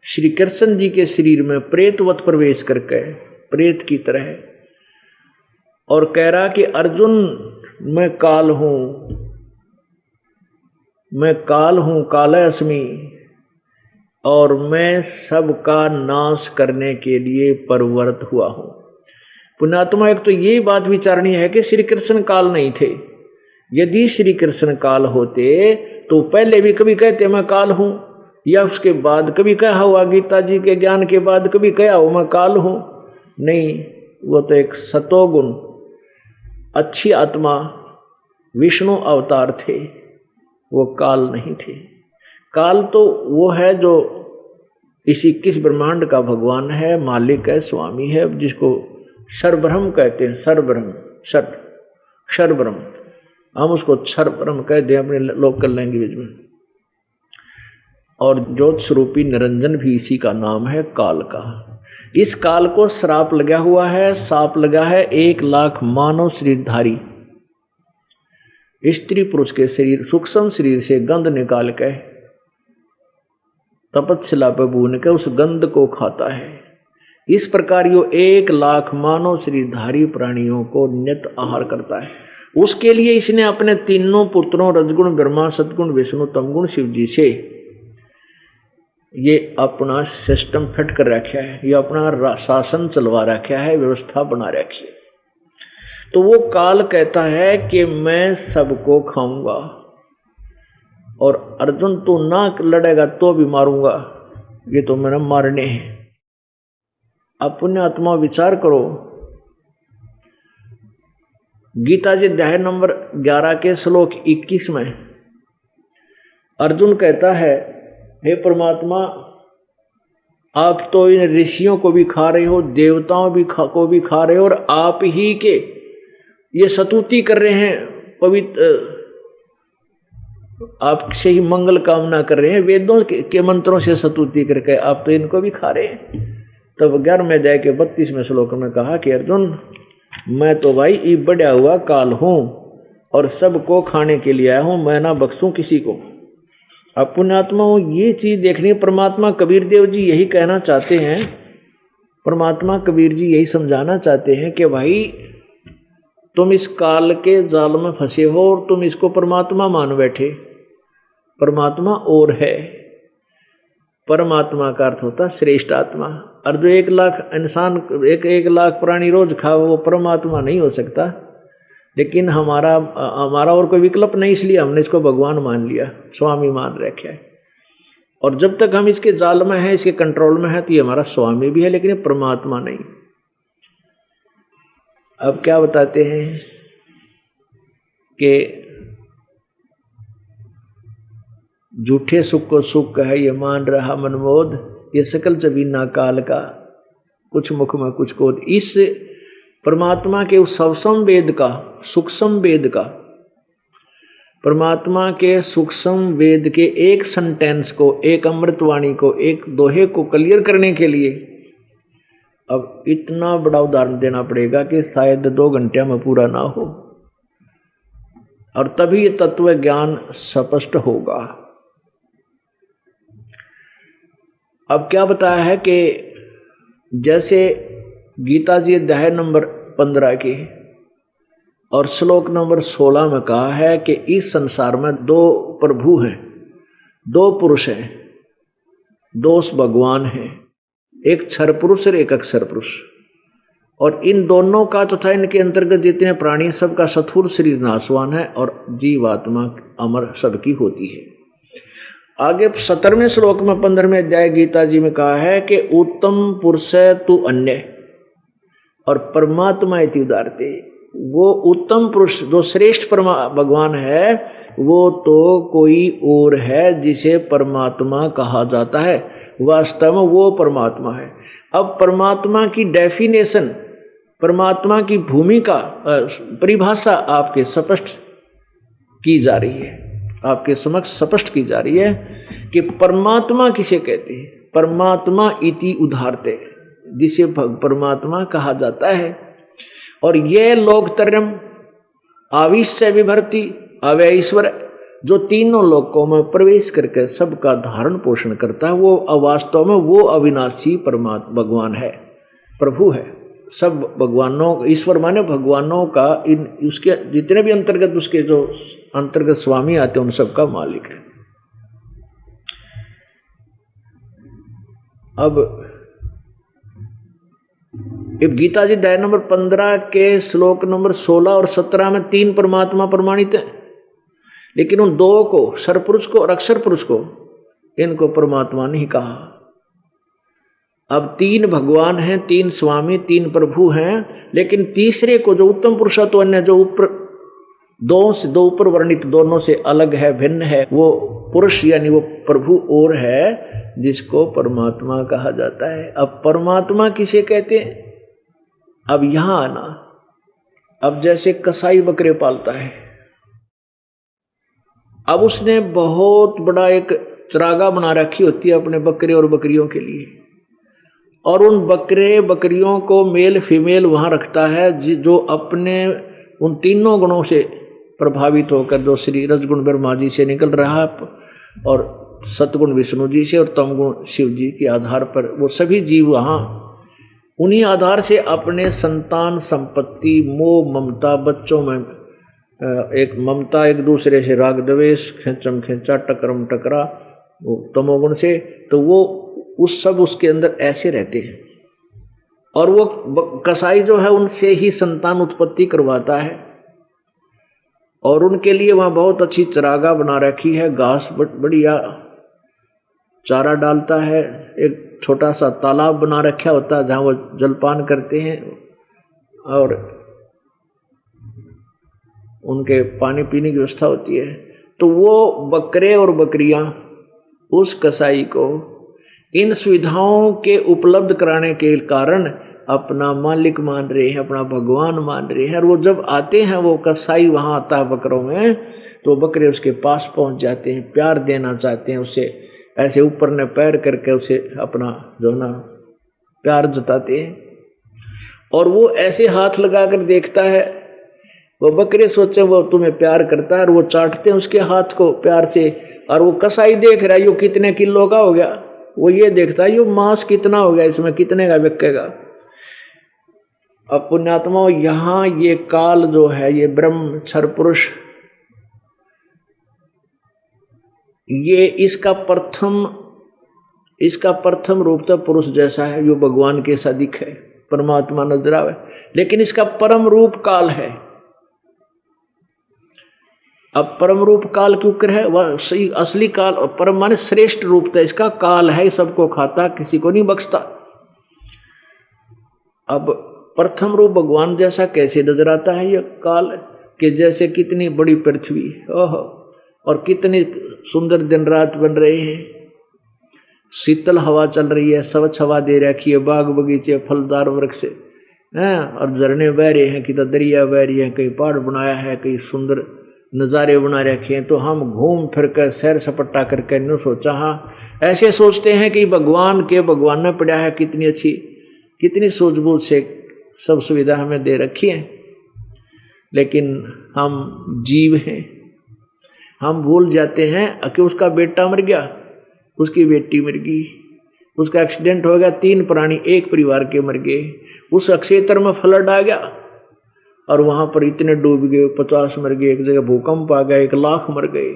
श्री कृष्ण जी के शरीर में प्रेतवत प्रवेश करके प्रेत की तरह और कह रहा कि अर्जुन मैं काल हूं, मैं काल हूं, काल अस्मि, और मैं सबका नाश करने के लिए परवर्त हुआ हूं। पुण्यात्मा, एक तो ये बात विचारनी है कि श्री कृष्ण काल नहीं थे। यदि श्री कृष्ण काल होते तो पहले भी कभी कहते मैं काल हूं, या उसके बाद कभी कहा हुआ गीता जी के ज्ञान के बाद कभी कहा हो मैं काल हूं? नहीं, वो तो एक सतोगुण अच्छी आत्मा विष्णु अवतार थे, वो काल नहीं थे। काल तो वो है जो इस 21 ब्रह्मांड का भगवान है, मालिक है, स्वामी है, जिसको सर्वब्रह्म कहते हैं। सर्वब्रह्म, सर्वब्रह्म, हम उसको सर्वब्रह्म कहते हैं अपने लोकल लैंग्वेज में। और ज्योत स्वरूपी निरंजन भी इसी का नाम है, काल का। इस काल को श्राप लगा हुआ है, साप लगा है 1 लाख मानव शरीरधारी स्त्री पुरुष के शरीर, सूक्ष्म शरीर से गंध निकाल के तपस्या पे भून के उस गंध को खाता है। इस प्रकार यो 1 लाख मानव शरीरधारी प्राणियों को नित्य आहार करता है। उसके लिए इसने अपने तीनों पुत्रों रजगुण ब्रह्मा, सदगुण विष्णु, तमगुण शिव जी से ये अपना सिस्टम फिट कर रखा है, ये अपना शासन चलवा रखा है, व्यवस्था बना रखी है। तो वो काल कहता है कि मैं सबको खाऊंगा, और अर्जुन तू ना लड़ेगा तो भी मारूंगा, ये तो मैंने मारने हैं। अपने आत्मा विचार करो, गीता जी अध्याय नंबर 11 के श्लोक 21 में अर्जुन कहता है, हे परमात्मा, आप तो इन ऋषियों को भी खा रहे हो, देवताओं को भी खा रहे हो, और आप ही के ये स्तुति कर रहे हैं, पवित्र आपसे ही मंगल कामना कर रहे हैं, वेदों के मंत्रों से स्तुति करके आप तो इनको भी खा रहे हैं। तब 11वें अध्याय के 32वें श्लोक में कहा कि अर्जुन, मैं तो भाई ये बढ़ा हुआ काल हूं और सबको खाने के लिए आया हूं, मैं ना बख्शूं किसी को। अब पुण्यात्मा ये चीज देखनी, परमात्मा कबीर देव जी यही कहना चाहते हैं, परमात्मा कबीर जी यही समझाना चाहते हैं कि भाई तुम इस काल के जाल में फंसे हो और तुम इसको परमात्मा मान बैठे। परमात्मा और है, परमात्मा का अर्थ होता श्रेष्ठ आत्मा। और जो 1 लाख इंसान, 1 लाख प्राणी रोज खाओ, वो परमात्मा नहीं हो सकता। लेकिन हमारा और कोई विकल्प नहीं, इसलिए हमने इसको भगवान मान लिया, स्वामी मान रखा है। और जब तक हम इसके जाल में हैं, इसके कंट्रोल में है, तो ये हमारा स्वामी भी है, लेकिन ये परमात्मा नहीं। अब क्या बताते हैं कि झूठे सुख को सुख है ये मान रहा मनमोद, ये सकल जबीना काल का, कुछ मुख में कुछ कोद। इस परमात्मा के उस सूक्ष्म वेद का, सूक्ष्म वेद का, परमात्मा के सूक्ष्म वेद के एक सेंटेंस को, एक अमृतवाणी को, एक दोहे को क्लियर करने के लिए अब इतना बड़ा उदाहरण देना पड़ेगा कि शायद 2 घंटे में पूरा ना हो, और तभी ये तत्व ज्ञान स्पष्ट होगा। अब क्या बताया है कि जैसे गीता जी अध्याय नंबर 15 की और श्लोक नंबर 16 में कहा है कि इस संसार में 2 प्रभु हैं, 2 पुरुष हैं, 2 भगवान हैं, एक क्षर पुरुष और एक अक्षर पुरुष। और इन दोनों का तथा इनके अंतर्गत जितने प्राणी, सबका स्थूल शरीर नाशवान है और जीवात्मा अमर सबकी होती है। आगे 17वें श्लोक में 15वें अध्याय गीता जी में कहा है कि उत्तम पुरुष तू अन्य और परमात्मा इति उदारते। वो उत्तम पुरुष जो श्रेष्ठ भगवान है, वो तो कोई और है जिसे परमात्मा कहा जाता है। वास्तव में वो परमात्मा है। अब परमात्मा की डेफिनेशन, परमात्मा की भूमिका, परिभाषा आपके स्पष्ट की जा रही है, आपके समक्ष स्पष्ट की जा रही है कि परमात्मा किसे कहते हैं। परमात्मा इति उदाहरते, जिसे परमात्मा कहा जाता है। और यह लोकत्रयम् आविश्य विभर्ति अव्यय ईश्वर, जो तीनों लोकों में प्रवेश करके सबका धारण पोषण करता है, वो वास्तव में वो अविनाशी परमात्मा भगवान है, प्रभु है। सब भगवानों, ईश्वर माने भगवानों का, इन उसके जितने भी अंतर्गत, उसके जो अंतर्गत स्वामी आते हैं उन सबका मालिक है। अब गीता जी अध्याय नंबर 15 के श्लोक नंबर 16 और 17 में 3 परमात्मा प्रमाणित है, लेकिन उन 2 को, सरपुरुष को और अक्षर पुरुष को, इनको परमात्मा नहीं कहा। अब 3 भगवान हैं, 3 स्वामी, 3 प्रभु हैं, लेकिन तीसरे को जो उत्तम पुरुषत्व अन्य, जो ऊपर 2 ऊपर वर्णित दोनों से अलग है, भिन्न है, वो पुरुष यानी वो प्रभु और है, जिसको परमात्मा कहा जाता है। अब परमात्मा किसे कहते हैं? अब यहां आना, अब जैसे कसाई बकरे पालता है, अब उसने बहुत बड़ा एक चरागाह बना रखी होती है अपने बकरे और बकरियों के लिए, और उन बकरे बकरियों को मेल फीमेल वहां रखता है, जो अपने उन तीनों गुणों से प्रभावित होकर, जो श्री रजगुण ब्रह्मा जी से निकल रहा है और सतगुण विष्णु जी से और तमगुण शिव जी के आधार पर, वो सभी जीव वहां उन्हीं आधार से अपने संतान संपत्ति मोह ममता, बच्चों में एक ममता, एक दूसरे से राग द्वेष, खेचम खेचा, टकरम टकरा, वो तमोगुण से, तो वो उस सब उसके अंदर ऐसे रहते हैं। और वो कसाई जो है उनसे ही संतान उत्पत्ति करवाता है, और उनके लिए वहाँ बहुत अच्छी चरागाह बना रखी है, घास बढ़िया चारा डालता है, एक छोटा सा तालाब बना रखा होता है जहाँ वो जलपान करते हैं, और उनके पानी पीने की व्यवस्था होती है। तो वो बकरे और बकरियां उस कसाई को इन सुविधाओं के उपलब्ध कराने के कारण अपना मालिक मान रहे हैं, अपना भगवान मान रहे हैं। और वो जब आते हैं, वो कसाई वहां आता है बकरों में, तो बकरे उसके पास पहुंच जाते हैं, प्यार देना चाहते हैं, उसे ऐसे ऊपर ने पैर करके उसे अपना जो ना प्यार जताते हैं। और वो ऐसे हाथ लगाकर देखता है, वो बकरे सोचे वो तुम्हें प्यार करता है, और वो चाटते हैं उसके हाथ को प्यार से। और वो कसाई देख रहा है यो कितने किलो का हो गया, वो ये देखता है यो मांस कितना हो गया, इसमें कितने का बिकेगा। अब पुण्यात्माओं, यहाँ ये काल जो है, ये ब्रह्म क्षर पुरुष, ये इसका प्रथम रूप तो पुरुष जैसा है, जो भगवान के सा दिखे, परमात्मा नजर आवे, लेकिन इसका परम रूप काल है। अब परम रूप काल क्यों कर है, वह सही असली काल, और परम माने श्रेष्ठ रूप था, इसका काल है, सबको खाता, किसी को नहीं बख्शता। अब प्रथम रूप भगवान जैसा कैसे नजर आता है यह काल, कि जैसे कितनी बड़ी पृथ्वी, ओहो, और कितने सुंदर दिन रात बन रहे हैं, शीतल हवा चल रही है, स्वच्छ हवा दे रखी है, बाग बगीचे फलदार वृक्ष हैं, और झरने बह रहे हैं, किधर दरिया बह रही है, कहीं पहाड़ बनाया है, कहीं सुंदर नज़ारे बना रखे हैं। तो हम घूम फिर कर सैर सपट्टा करके न सोचा, हाँ ऐसे सोचते हैं कि भगवान ने पड़ा है, कितनी अच्छी, कितनी सूझबूझ से सब सुविधा हमें दे रखी है। लेकिन हम जीव हैं, हम भूल जाते हैं कि उसका बेटा मर गया, उसकी बेटी मर गई, उसका एक्सीडेंट हो गया, 3 प्राणी एक परिवार के मर गए, उस क्षेत्र में फ्लड आ गया और वहां पर इतने डूब गए, 50 मर गए, एक जगह भूकंप आ गया, 1 लाख मर गए।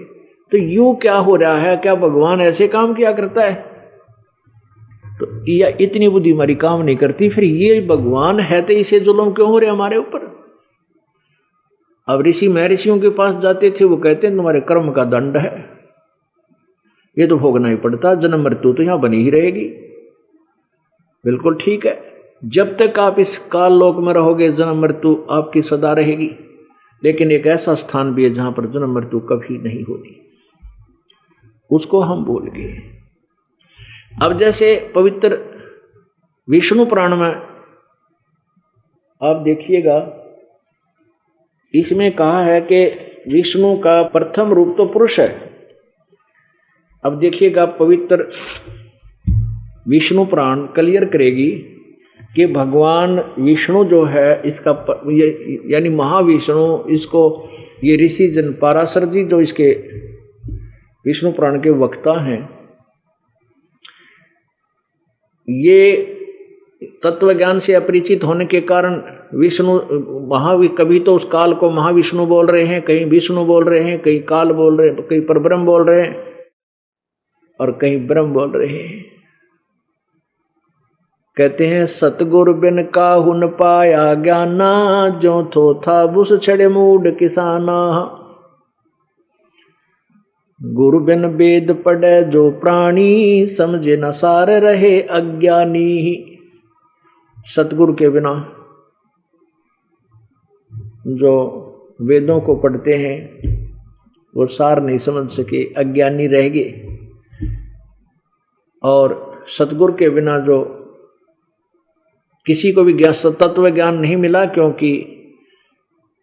तो यूं क्या हो रहा है, क्या भगवान ऐसे काम किया करता है? तो या इतनी बुद्धि हमारी काम नहीं करती, फिर ये भगवान है तो इसे जुल्म क्यों हो रहे हमारे ऊपर? अब ऋषि महर्षियों के पास जाते थे, वो कहते हैं तुम्हारे कर्म का दंड है, ये तो भोगना ही पड़ता, जन्म मृत्यु तो यहां बनी ही रहेगी। बिल्कुल ठीक है, जब तक आप इस काल लोक में रहोगे जन्म मृत्यु आपकी सदा रहेगी, लेकिन एक ऐसा स्थान भी है जहां पर जन्म मृत्यु कभी नहीं होती, उसको हम भूल गए। अब जैसे पवित्र विष्णु पुराण में आप देखिएगा, इसमें कहा है कि विष्णु का प्रथम रूप तो पुरुष है। अब देखिएगा पवित्र विष्णु पुराण क्लियर करेगी कि भगवान विष्णु जो है इसका यानी महाविष्णु, इसको ये ऋषि जन पाराशर जी जो इसके विष्णु पुराण के वक्ता हैं, ये तत्व ज्ञान से अपरिचित होने के कारण विष्णु कभी तो उस काल को महाविष्णु बोल रहे हैं, कहीं विष्णु बोल रहे हैं, कहीं काल बोल रहे हैं, कहीं परब्रह्म बोल रहे हैं और कहीं ब्रह्म बोल रहे हैं। कहते हैं सतगुरु बिन काहुन पाया ज्ञाना, जो थो था बुस छड़े मूड किसाना। गुरु बिन वेद पढ़े जो प्राणी, समझे न सार रहे अज्ञानी। सतगुरु के बिना जो वेदों को पढ़ते हैं वो सार नहीं समझ सके, अज्ञानी रह गए। और सतगुरु के बिना जो किसी को भी तत्व ज्ञान नहीं मिला, क्योंकि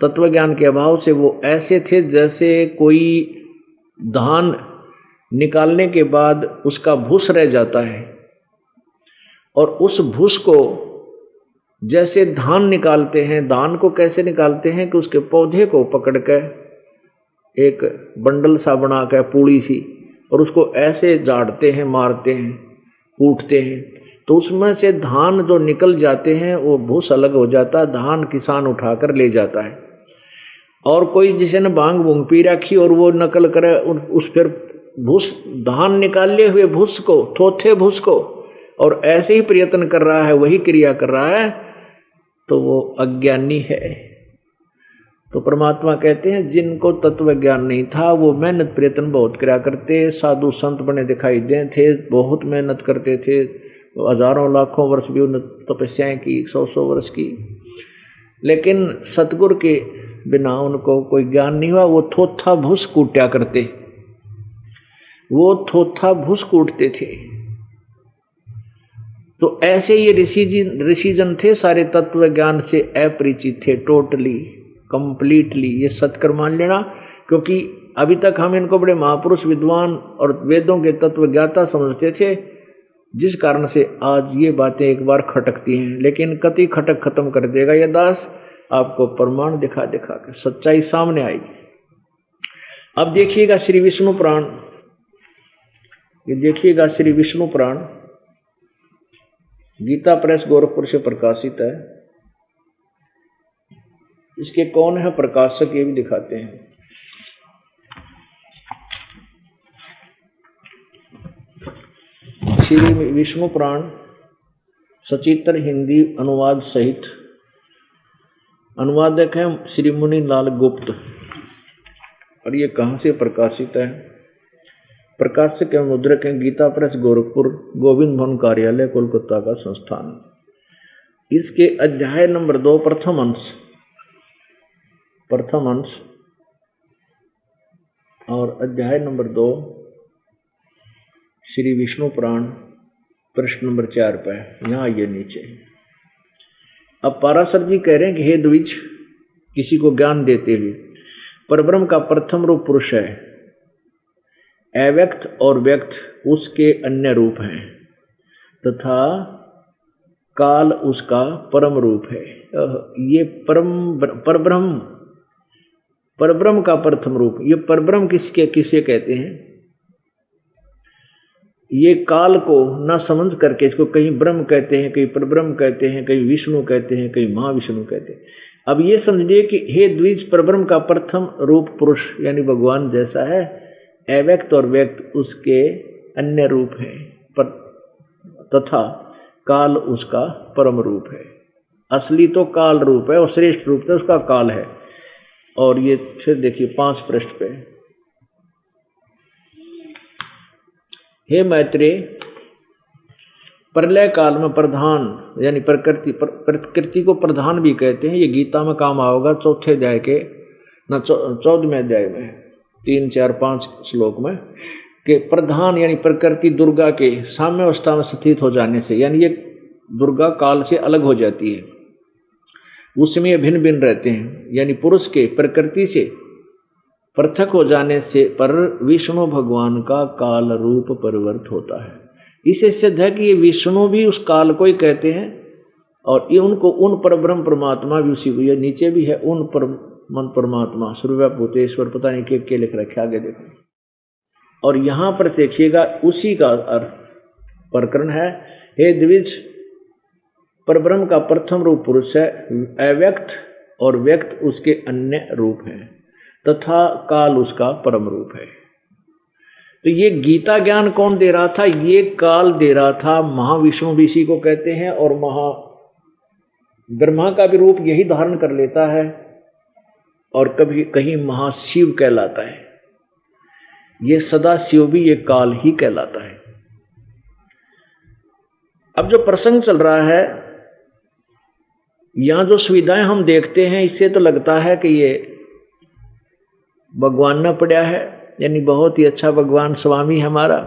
तत्व ज्ञान के अभाव से वो ऐसे थे जैसे कोई धान निकालने के बाद उसका भूस रह जाता है और उस भूस को जैसे धान निकालते हैं, धान को कैसे निकालते हैं कि उसके पौधे को पकड़ कर एक बंडल सा बना कर पूड़ी सी, और उसको ऐसे झाड़ते हैं, मारते हैं, कूटते हैं, तो उसमें से धान जो निकल जाते हैं वो भूस अलग हो जाता है, धान किसान उठाकर ले जाता है। और कोई जिसे ने भांग भूंग पी रखी और वो नकल करे उस फिर भूस धान निकाले हुए भूस को, थोथे भूस को, और ऐसे ही प्रयत्न कर रहा है, वही क्रिया कर रहा है, तो वो अज्ञानी है। तो परमात्मा कहते हैं जिनको तत्व ज्ञान नहीं था वो मेहनत प्रयत्न बहुत किया करते, साधु संत बने दिखाई दे थे, बहुत मेहनत करते थे, हजारों लाखों वर्ष भी उन्हें तपस्याएं की, 100 वर्ष की, लेकिन सतगुरु के बिना उनको कोई ज्ञान नहीं हुआ। वो थोथा भूस कूटा करते, वो थोथा भूस कूटते थे। तो ऐसे ये ऋषिजन थे, सारे तत्व ज्ञान से अपरिचित थे, टोटली कंप्लीटली। ये सत्कर मान लेना, क्योंकि अभी तक हम इनको बड़े महापुरुष विद्वान और वेदों के तत्व ज्ञाता समझते थे, जिस कारण से आज ये बातें एक बार खटकती हैं, लेकिन कति खटक खत्म कर देगा यह दास। आपको प्रमाण दिखा दिखा कर सच्चाई सामने आएगी। अब देखिएगा श्री विष्णु पुराण, ये देखिएगा श्री विष्णु पुराण गीता प्रेस गोरखपुर से प्रकाशित है। इसके कौन है प्रकाशक ये भी दिखाते हैं। श्री विष्णु पुराण सचित्र हिंदी अनुवाद सहित, अनुवादक हैं श्री मुनि लाल गुप्त। और ये कहाँ से प्रकाशित है? प्रकाशक एवं मुद्रक हैं गीता प्रेस गोरखपुर, गोविंद भवन कार्यालय कोलकाता का संस्थान। इसके अध्याय नंबर 2 प्रथम अंश और अध्याय नंबर 2 श्री विष्णु पुराण प्रश्न नंबर 4 पे, यहाँ ये नीचे। अब पाराशर जी कह रहे हैं कि हे द्विज, किसी को ज्ञान देते हुए, परब्रह्म का प्रथम रूप पुरुष है, अव्यक्त और व्यक्त उसके अन्य रूप हैं, तथा काल उसका परम रूप है। ये परब्रह्म का प्रथम रूप। ये परब्रह्म किसे कहते हैं? ये काल को न समझ करके इसको कहीं ब्रह्म कहते हैं, कहीं परब्रह्म कहते हैं, कहीं विष्णु कहते हैं, कहीं महाविष्णु कहते हैं। अब ये समझिए कि हे द्विज, परब्रह्म का प्रथम रूप पुरुष यानी भगवान जैसा है, अव्यक्त और व्यक्त उसके अन्य रूप है, तथा काल उसका परम रूप है। असली तो काल रूप है और श्रेष्ठ रूप तो उसका काल है। और ये फिर देखिए 5 पृष्ठ पे, हे मैत्रेय, प्रलय काल में प्रधान यानी प्रकृति को प्रधान भी कहते हैं। ये गीता में काम आओगा 4 अध्याय के 14वें अध्याय में 3, 4, 5 श्लोक में, कि प्रधान यानी प्रकृति दुर्गा के साम्य अवस्था में स्थित हो जाने से, यानी ये दुर्गा काल से अलग हो जाती है। उसमें भिन्न भिन्न रहते हैं, यानी पुरुष के प्रकृति से पृथक हो जाने से पर विष्णु भगवान का काल रूप परिवर्त होता है। इससे सिद्ध है कि ये विष्णु भी उस काल को ही कहते हैं और ये उनको उन परब्रह्म परमात्मा भी उसी को, ये नीचे भी है उन मन परमात्मा सूर्य भूतेश्वर, पता नहीं के लिख रखे आगे देखो। और यहां पर देखिएगा उसी का अर्थ प्रकरण है, हे द्विज परब्रह्म का प्रथम रूप पुरुष है, अव्यक्त और व्यक्त उसके अन्य रूप हैं तथा काल उसका परम रूप है। तो ये गीता ज्ञान कौन दे रहा था? ये काल दे रहा था, महाविष्णु भी इसी को कहते हैं और महा ब्रह्मा का भी रूप यही धारण कर लेता है और कभी कहीं महाशिव कहलाता है। ये सदा शिव भी ये काल ही कहलाता है। अब जो प्रसंग चल रहा है, यहां जो सुविधाएं हम देखते हैं, इससे तो लगता है कि ये भगवान न पड़ा है, यानी बहुत ही अच्छा भगवान स्वामी हमारा,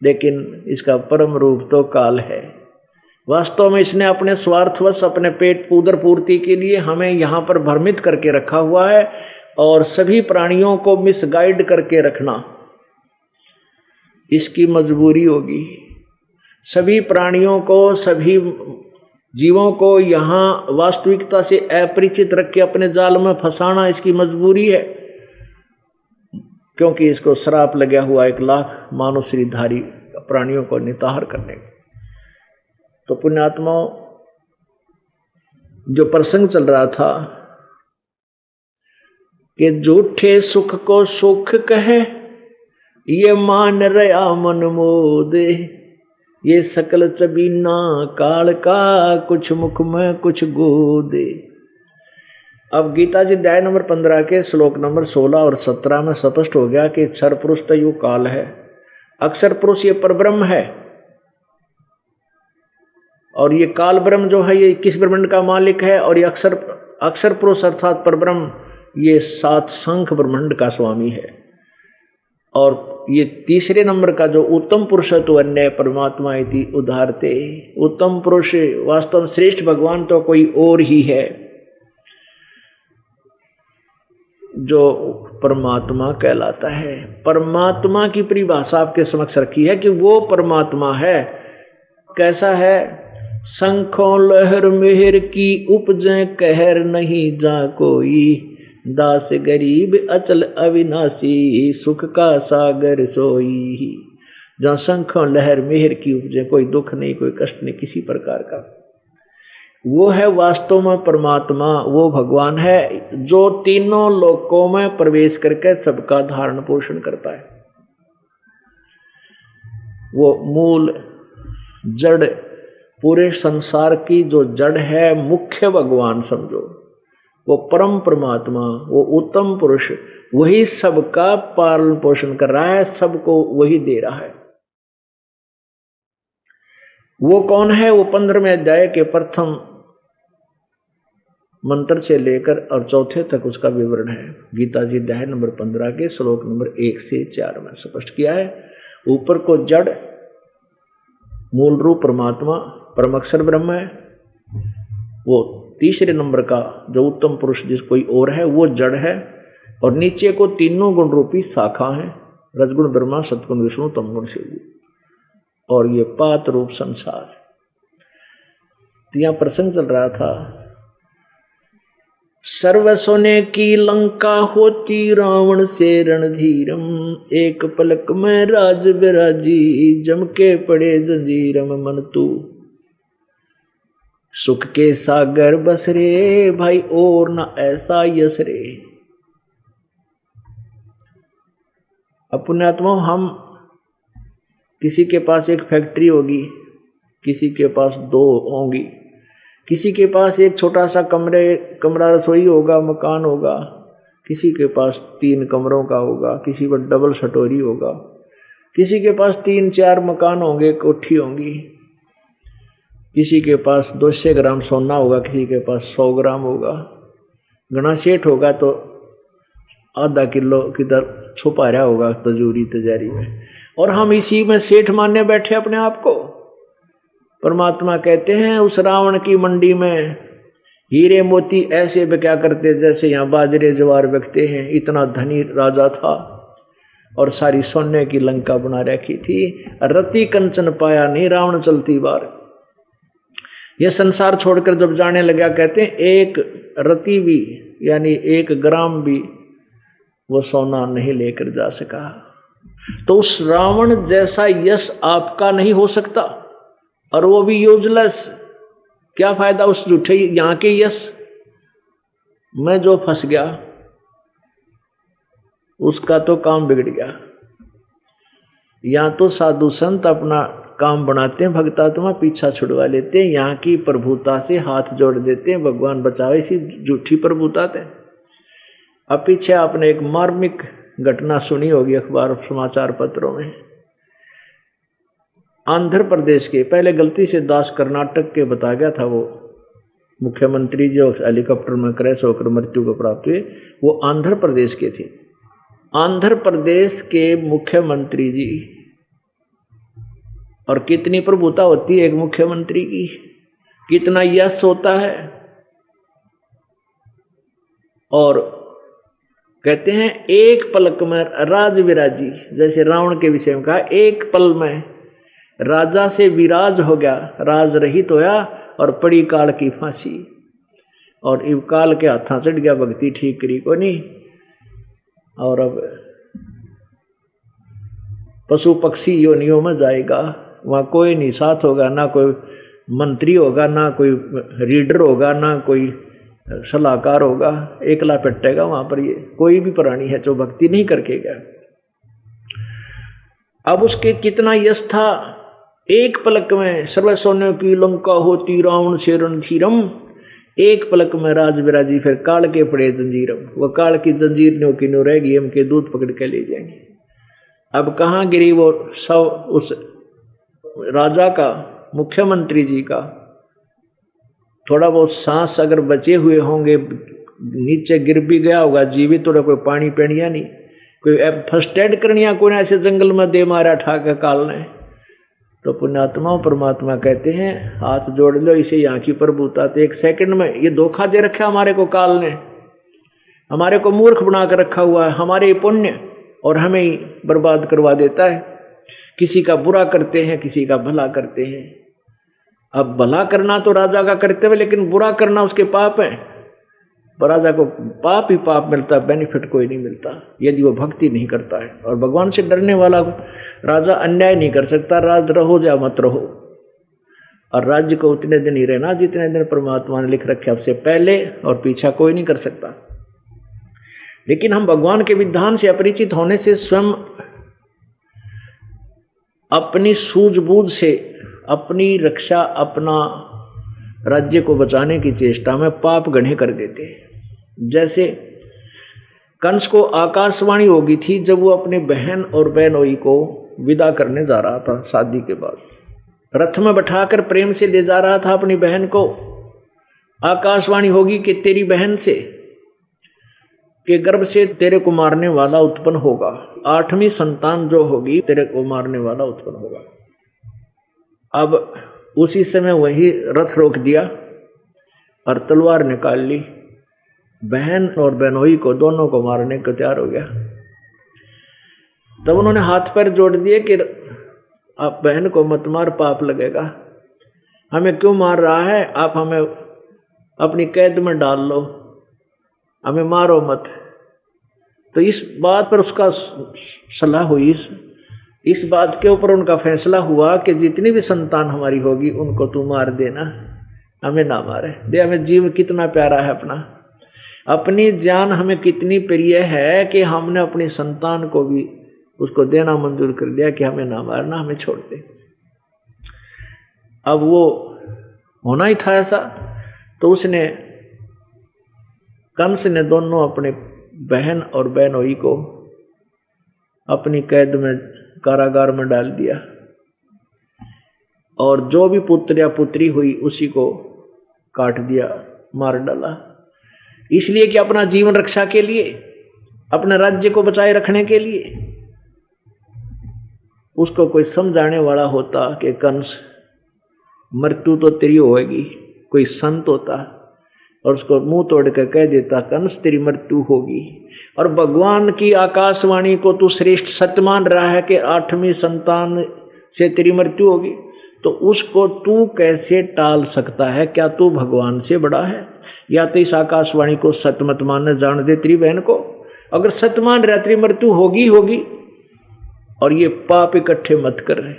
लेकिन इसका परम रूप तो काल है। वास्तव में इसने अपने स्वार्थवश, अपने पेट उदर पूर्ति के लिए हमें यहाँ पर भ्रमित करके रखा हुआ है और सभी प्राणियों को मिसगाइड करके रखना इसकी मजबूरी होगी। सभी प्राणियों को, सभी जीवों को यहाँ वास्तविकता से अपरिचित रख के अपने जाल में फंसाना इसकी मजबूरी है, क्योंकि इसको श्राप लगा हुआ 1 लाख मानव श्रीधारी प्राणियों को निताहार करने का। तो पुण्यात्माओं, जो प्रसंग चल रहा था कि झूठे सुख को सुख कहे, ये मान रया मन मोदे, ये सकल चबीना काल का, कुछ मुख में कुछ गोदे। अब गीता जी अध्याय नंबर 15 के श्लोक नंबर 16 और 17 में स्पष्ट हो गया कि क्षर पुरुष तो यू काल है, अक्षर पुरुष ये परब्रह्म है और ये काल ब्रह्म जो है ये 21 ब्रह्मांड का मालिक है और ये अक्षर पुरुष अर्थात परब्रह्म ये 7 संख्य ब्रह्मांड का स्वामी है। और ये तीसरे नंबर का जो उत्तम पुरुष है तो अन्य परमात्मा इति उदाहरते, उत्तम पुरुष वास्तव में श्रेष्ठ भगवान तो कोई और ही है जो परमात्मा कहलाता है। परमात्मा की परिभाषा आपके समक्ष रखी है कि वो परमात्मा है। कैसा है? शंखों लहर मेहर की उपजे कहर नहीं जा कोई, दास गरीब अचल अविनाशी सुख का सागर सोई। जहाँ शंखों लहर मेहर की उपजे, कोई दुख नहीं, कोई कष्ट नहीं किसी प्रकार का, वो है वास्तव में परमात्मा। वो भगवान है जो तीनों लोकों में प्रवेश करके सबका धारण पोषण करता है। वो मूल जड़, पूरे संसार की जो जड़ है, मुख्य भगवान समझो, वो परम परमात्मा, वो उत्तम पुरुष, वही सबका पालन पोषण कर रहा है, सबको वही दे रहा है। वो कौन है? वो 15वें अध्याय के प्रथम मंत्र से लेकर और चौथे तक उसका विवरण है। गीता जी अध्याय नंबर 15 के श्लोक नंबर 1 से 4 में स्पष्ट किया है। ऊपर को जड़, मूल रूप परमात्मा, परम अक्षर ब्रह्म है। वो तीसरे नंबर का जो उत्तम पुरुष जिस कोई और है वो जड़ है। और नीचे को तीनों गुण रूपी शाखा है, रजगुण ब्रह्मा, सतगुण विष्णु, तमगुण शिव। और ये पात रूप संसार। तो यहां प्रसंग चल रहा था, सर्व सोने की लंका होती रावण से रणधीरम, एक पलक में राज बिराजी जम के पड़े जंजीरम मन तू। सुख के सागर बस रे भाई और न ऐसा यस रे। पुण्यात्मा, हम किसी के पास एक फैक्ट्री होगी, किसी के पास 2 होंगी, किसी के पास एक छोटा सा कमरा रसोई होगा, मकान होगा, किसी के पास 3 कमरों का होगा, किसी पर डबल सटोरी होगा, किसी के पास 3-4 मकान होंगे, कोठी होंगी, किसी के पास 200 ग्राम सोना होगा, किसी के पास 100 ग्राम होगा। घना सेठ होगा तो आधा किलो किधर छुपा रहा होगा तिजारी में, और हम इसी में सेठ मानने बैठे अपने आप को। परमात्मा कहते हैं उस रावण की मंडी में हीरे मोती ऐसे क्या करते जैसे यहाँ बाजरे ज्वार बिकते हैं। इतना धनी राजा था और सारी सोने की लंका बना रखी थी। रति कंचन पाया नहीं रावण चलती बार। ये संसार छोड़कर जब जाने लगा, कहते हैं एक रति भी यानी 1 ग्राम भी वो सोना नहीं लेकर जा सका। तो उस रावण जैसा यश आपका नहीं हो सकता, और वो भी यूजलेस। क्या फायदा उस झूठे यहां के यश में जो फंस गया, उसका तो काम बिगड़ गया। यहां तो साधु संत अपना काम बनाते हैं, भक्तात्मा पीछा छुड़वा लेते हैं, यहाँ की प्रभुता से हाथ जोड़ देते हैं, भगवान बचावे इसी झूठी प्रभुता थे। अब पीछे आपने एक मार्मिक घटना सुनी होगी अखबार समाचार पत्रों में। आंध्र प्रदेश के, पहले गलती से दास कर्नाटक के बता गया था, वो मुख्यमंत्री जो हेलीकॉप्टर में क्रैश होकर मृत्यु को प्राप्त हुए, वो आंध्र प्रदेश के थे। आंध्र प्रदेश के मुख्यमंत्री जी, और कितनी प्रभुता होती है एक मुख्यमंत्री की, कितना यश होता है। और कहते हैं एक पलक में राज विराजी, जैसे रावण के विषय में कहा, एक पल में राजा से विराज हो गया, राज रहित होया और पड़ी काल की फांसी। और इव काल के हाथा चढ़ गया, भक्ति ठीक करी को नहीं। और अब पशु पक्षी योनियों में जाएगा, वहाँ कोई नहीं साथ होगा, ना कोई मंत्री होगा, ना कोई रीडर होगा, ना कोई सलाहकार होगा, एकला पिटेगा वहां पर। ये कोई भी प्राणी है जो भक्ति नहीं करके गया। अब उसके कितना यश था, एक पलक में सर्व सोने की लंका होती रावण से रणधीरम, एक पलक में राज विराजी फिर काल के पड़े जंजीरम। वह काल की जंजीर नो की नो रहेगी, हम के दूध पकड़ के ले जाएंगे। अब कहाँ गिरी वो सब उस राजा का, मुख्यमंत्री जी का थोड़ा बहुत सांस अगर बचे हुए होंगे, नीचे गिर भी गया होगा जीवित, थोड़ा कोई पानी पेनिया नहीं, कोई फर्स्ट एड करनिया, कोई ऐसे जंगल में दे मारा ठाकर काल ने। तो पुण्यात्मा परमात्मा कहते हैं हाथ जोड़ लो, इसे यहाँ की प्रभुता। तो 1 सेकंड में ये धोखा दे रखा हमारे को काल ने, हमारे को मूर्ख बना कर रखा हुआ है, हमारे पुण्य, और हमें ही बर्बाद करवा देता है। किसी का बुरा करते हैं, किसी का भला करते हैं। अब भला करना तो राजा का कर्तव्य, लेकिन बुरा करना उसके पाप है। राजा को पाप ही पाप मिलता है, बेनिफिट कोई नहीं मिलता यदि वो भक्ति नहीं करता है। और भगवान से डरने वाला राजा अन्याय नहीं कर सकता, राज रहो या मत रहो। और राज्य को उतने दिन ही रहना जितने दिन परमात्मा ने लिख रखे, आपसे पहले और पीछा कोई नहीं कर सकता। लेकिन हम भगवान के विधान से अपरिचित होने से स्वयं अपनी सूझबूझ से अपनी रक्षा, अपना राज्य को बचाने की चेष्टा में पाप गढ़े कर देते हैं। जैसे कंस को आकाशवाणी होगी थी जब वो अपनी बहन और बहनोई को विदा करने जा रहा था शादी के बाद, रथ में बैठाकर प्रेम से ले जा रहा था अपनी बहन को। आकाशवाणी होगी कि तेरी बहन से के गर्भ से तेरे को मारने वाला उत्पन्न होगा, 8वीं संतान जो होगी तेरे को मारने वाला उत्पन्न होगा। अब उसी समय वही रथ रोक दिया और तलवार निकाल ली, बहन और बहनोई को दोनों को मारने को तैयार हो गया। तब उन्होंने हाथ पैर जोड़ दिए कि आप बहन को मत मार, पाप लगेगा। हमें क्यों मार रहा है, आप हमें अपनी कैद में डाल लो, हमें मारो मत। तो इस बात पर उसका सलाह हुई, इस बात के ऊपर उनका फैसला हुआ कि जितनी भी संतान हमारी होगी उनको तू मार देना, हमें ना मारे दे। हमें जीव कितना प्यारा है अपना, अपनी जान हमें कितनी प्रिय है कि हमने अपनी संतान को भी उसको देना मंजूर कर दिया कि हमें ना मारना, हमें छोड़ दे। अब वो होना ही था ऐसा, तो उसने, कंस ने दोनों अपने बहन और बहनोई को अपनी कैद में, कारागार में डाल दिया, और जो भी पुत्र या पुत्री हुई उसी को काट दिया, मार डाला। इसलिए कि अपना जीवन रक्षा के लिए, अपने राज्य को बचाए रखने के लिए। उसको कोई समझाने वाला होता कि कंस मृत्यु तो तेरी होएगी, कोई संत होता और उसको मुंह तोड़ के कह देता कंस तेरी मृत्यु होगी। और भगवान की आकाशवाणी को तू श्रेष्ठ सत्य मान रहा है कि 8वीं संतान से तेरी मृत्यु होगी, तो उसको तू कैसे टाल सकता है? क्या तू भगवान से बड़ा है? या तो इस आकाशवाणी को सत्य मत मानने जान दे तेरी बहन को। अगर सत्य मान रहा तेरी मृत्यु होगी होगी, और ये पाप इकट्ठे मत कर रहे।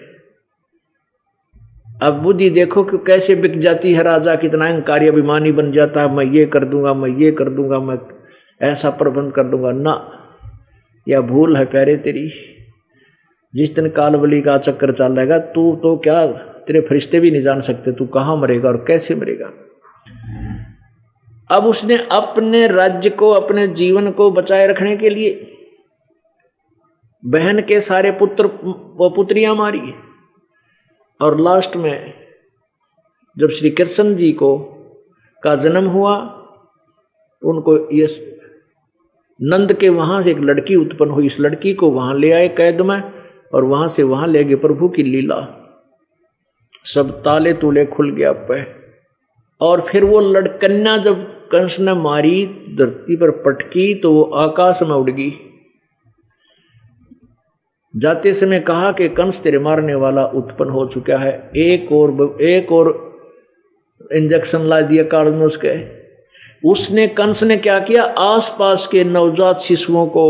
अब बुद्धि देखो कि कैसे बिक जाती है, राजा कितना अहंकारी अभिमानी बन जाता है, मैं ये कर दूंगा, मैं ये कर दूंगा, मैं ऐसा प्रबंध कर दूंगा। ना, यह भूल है प्यारे तेरी। जिस दिन कालबली का चक्कर चलेगा तू तो क्या, तेरे फरिश्ते भी नहीं जान सकते तू कहाँ मरेगा और कैसे मरेगा। अब उसने अपने राज्य को, अपने जीवन को बचाए रखने के लिए बहन के सारे पुत्र व पुत्रियां मारी। और लास्ट में जब श्री कृष्ण जी को का जन्म हुआ, उनको ये नंद के वहां से एक लड़की उत्पन्न हुई। इस लड़की को वहां ले आए कैद में, और वहां से वहां ले गए। प्रभु की लीला, सब ताले तूले खुल गया पे। और फिर वो लड़कन्या जब कंस ने मारी, धरती पर पटकी तो वो आकाश में उड़ गई। जाते समय कहा कि कंस तेरे मारने वाला उत्पन्न हो चुका है, एक और इंजेक्शन ला दिया कार्डनस के। उसने, कंस ने क्या किया, आसपास के नवजात शिशुओं को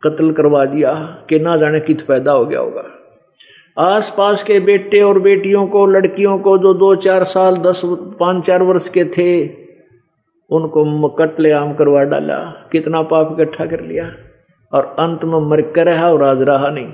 कत्ल करवा दिया कि ना जाने कित पैदा हो गया होगा। आसपास के बेटे और बेटियों को, लड़कियों को जो 2-4 साल 5-4 वर्ष के थे, उनको कत्लेआम करवा डाला। कितना पाप इकट्ठा कर लिया, और अंत में मर कर रहा और आज रहा नहीं।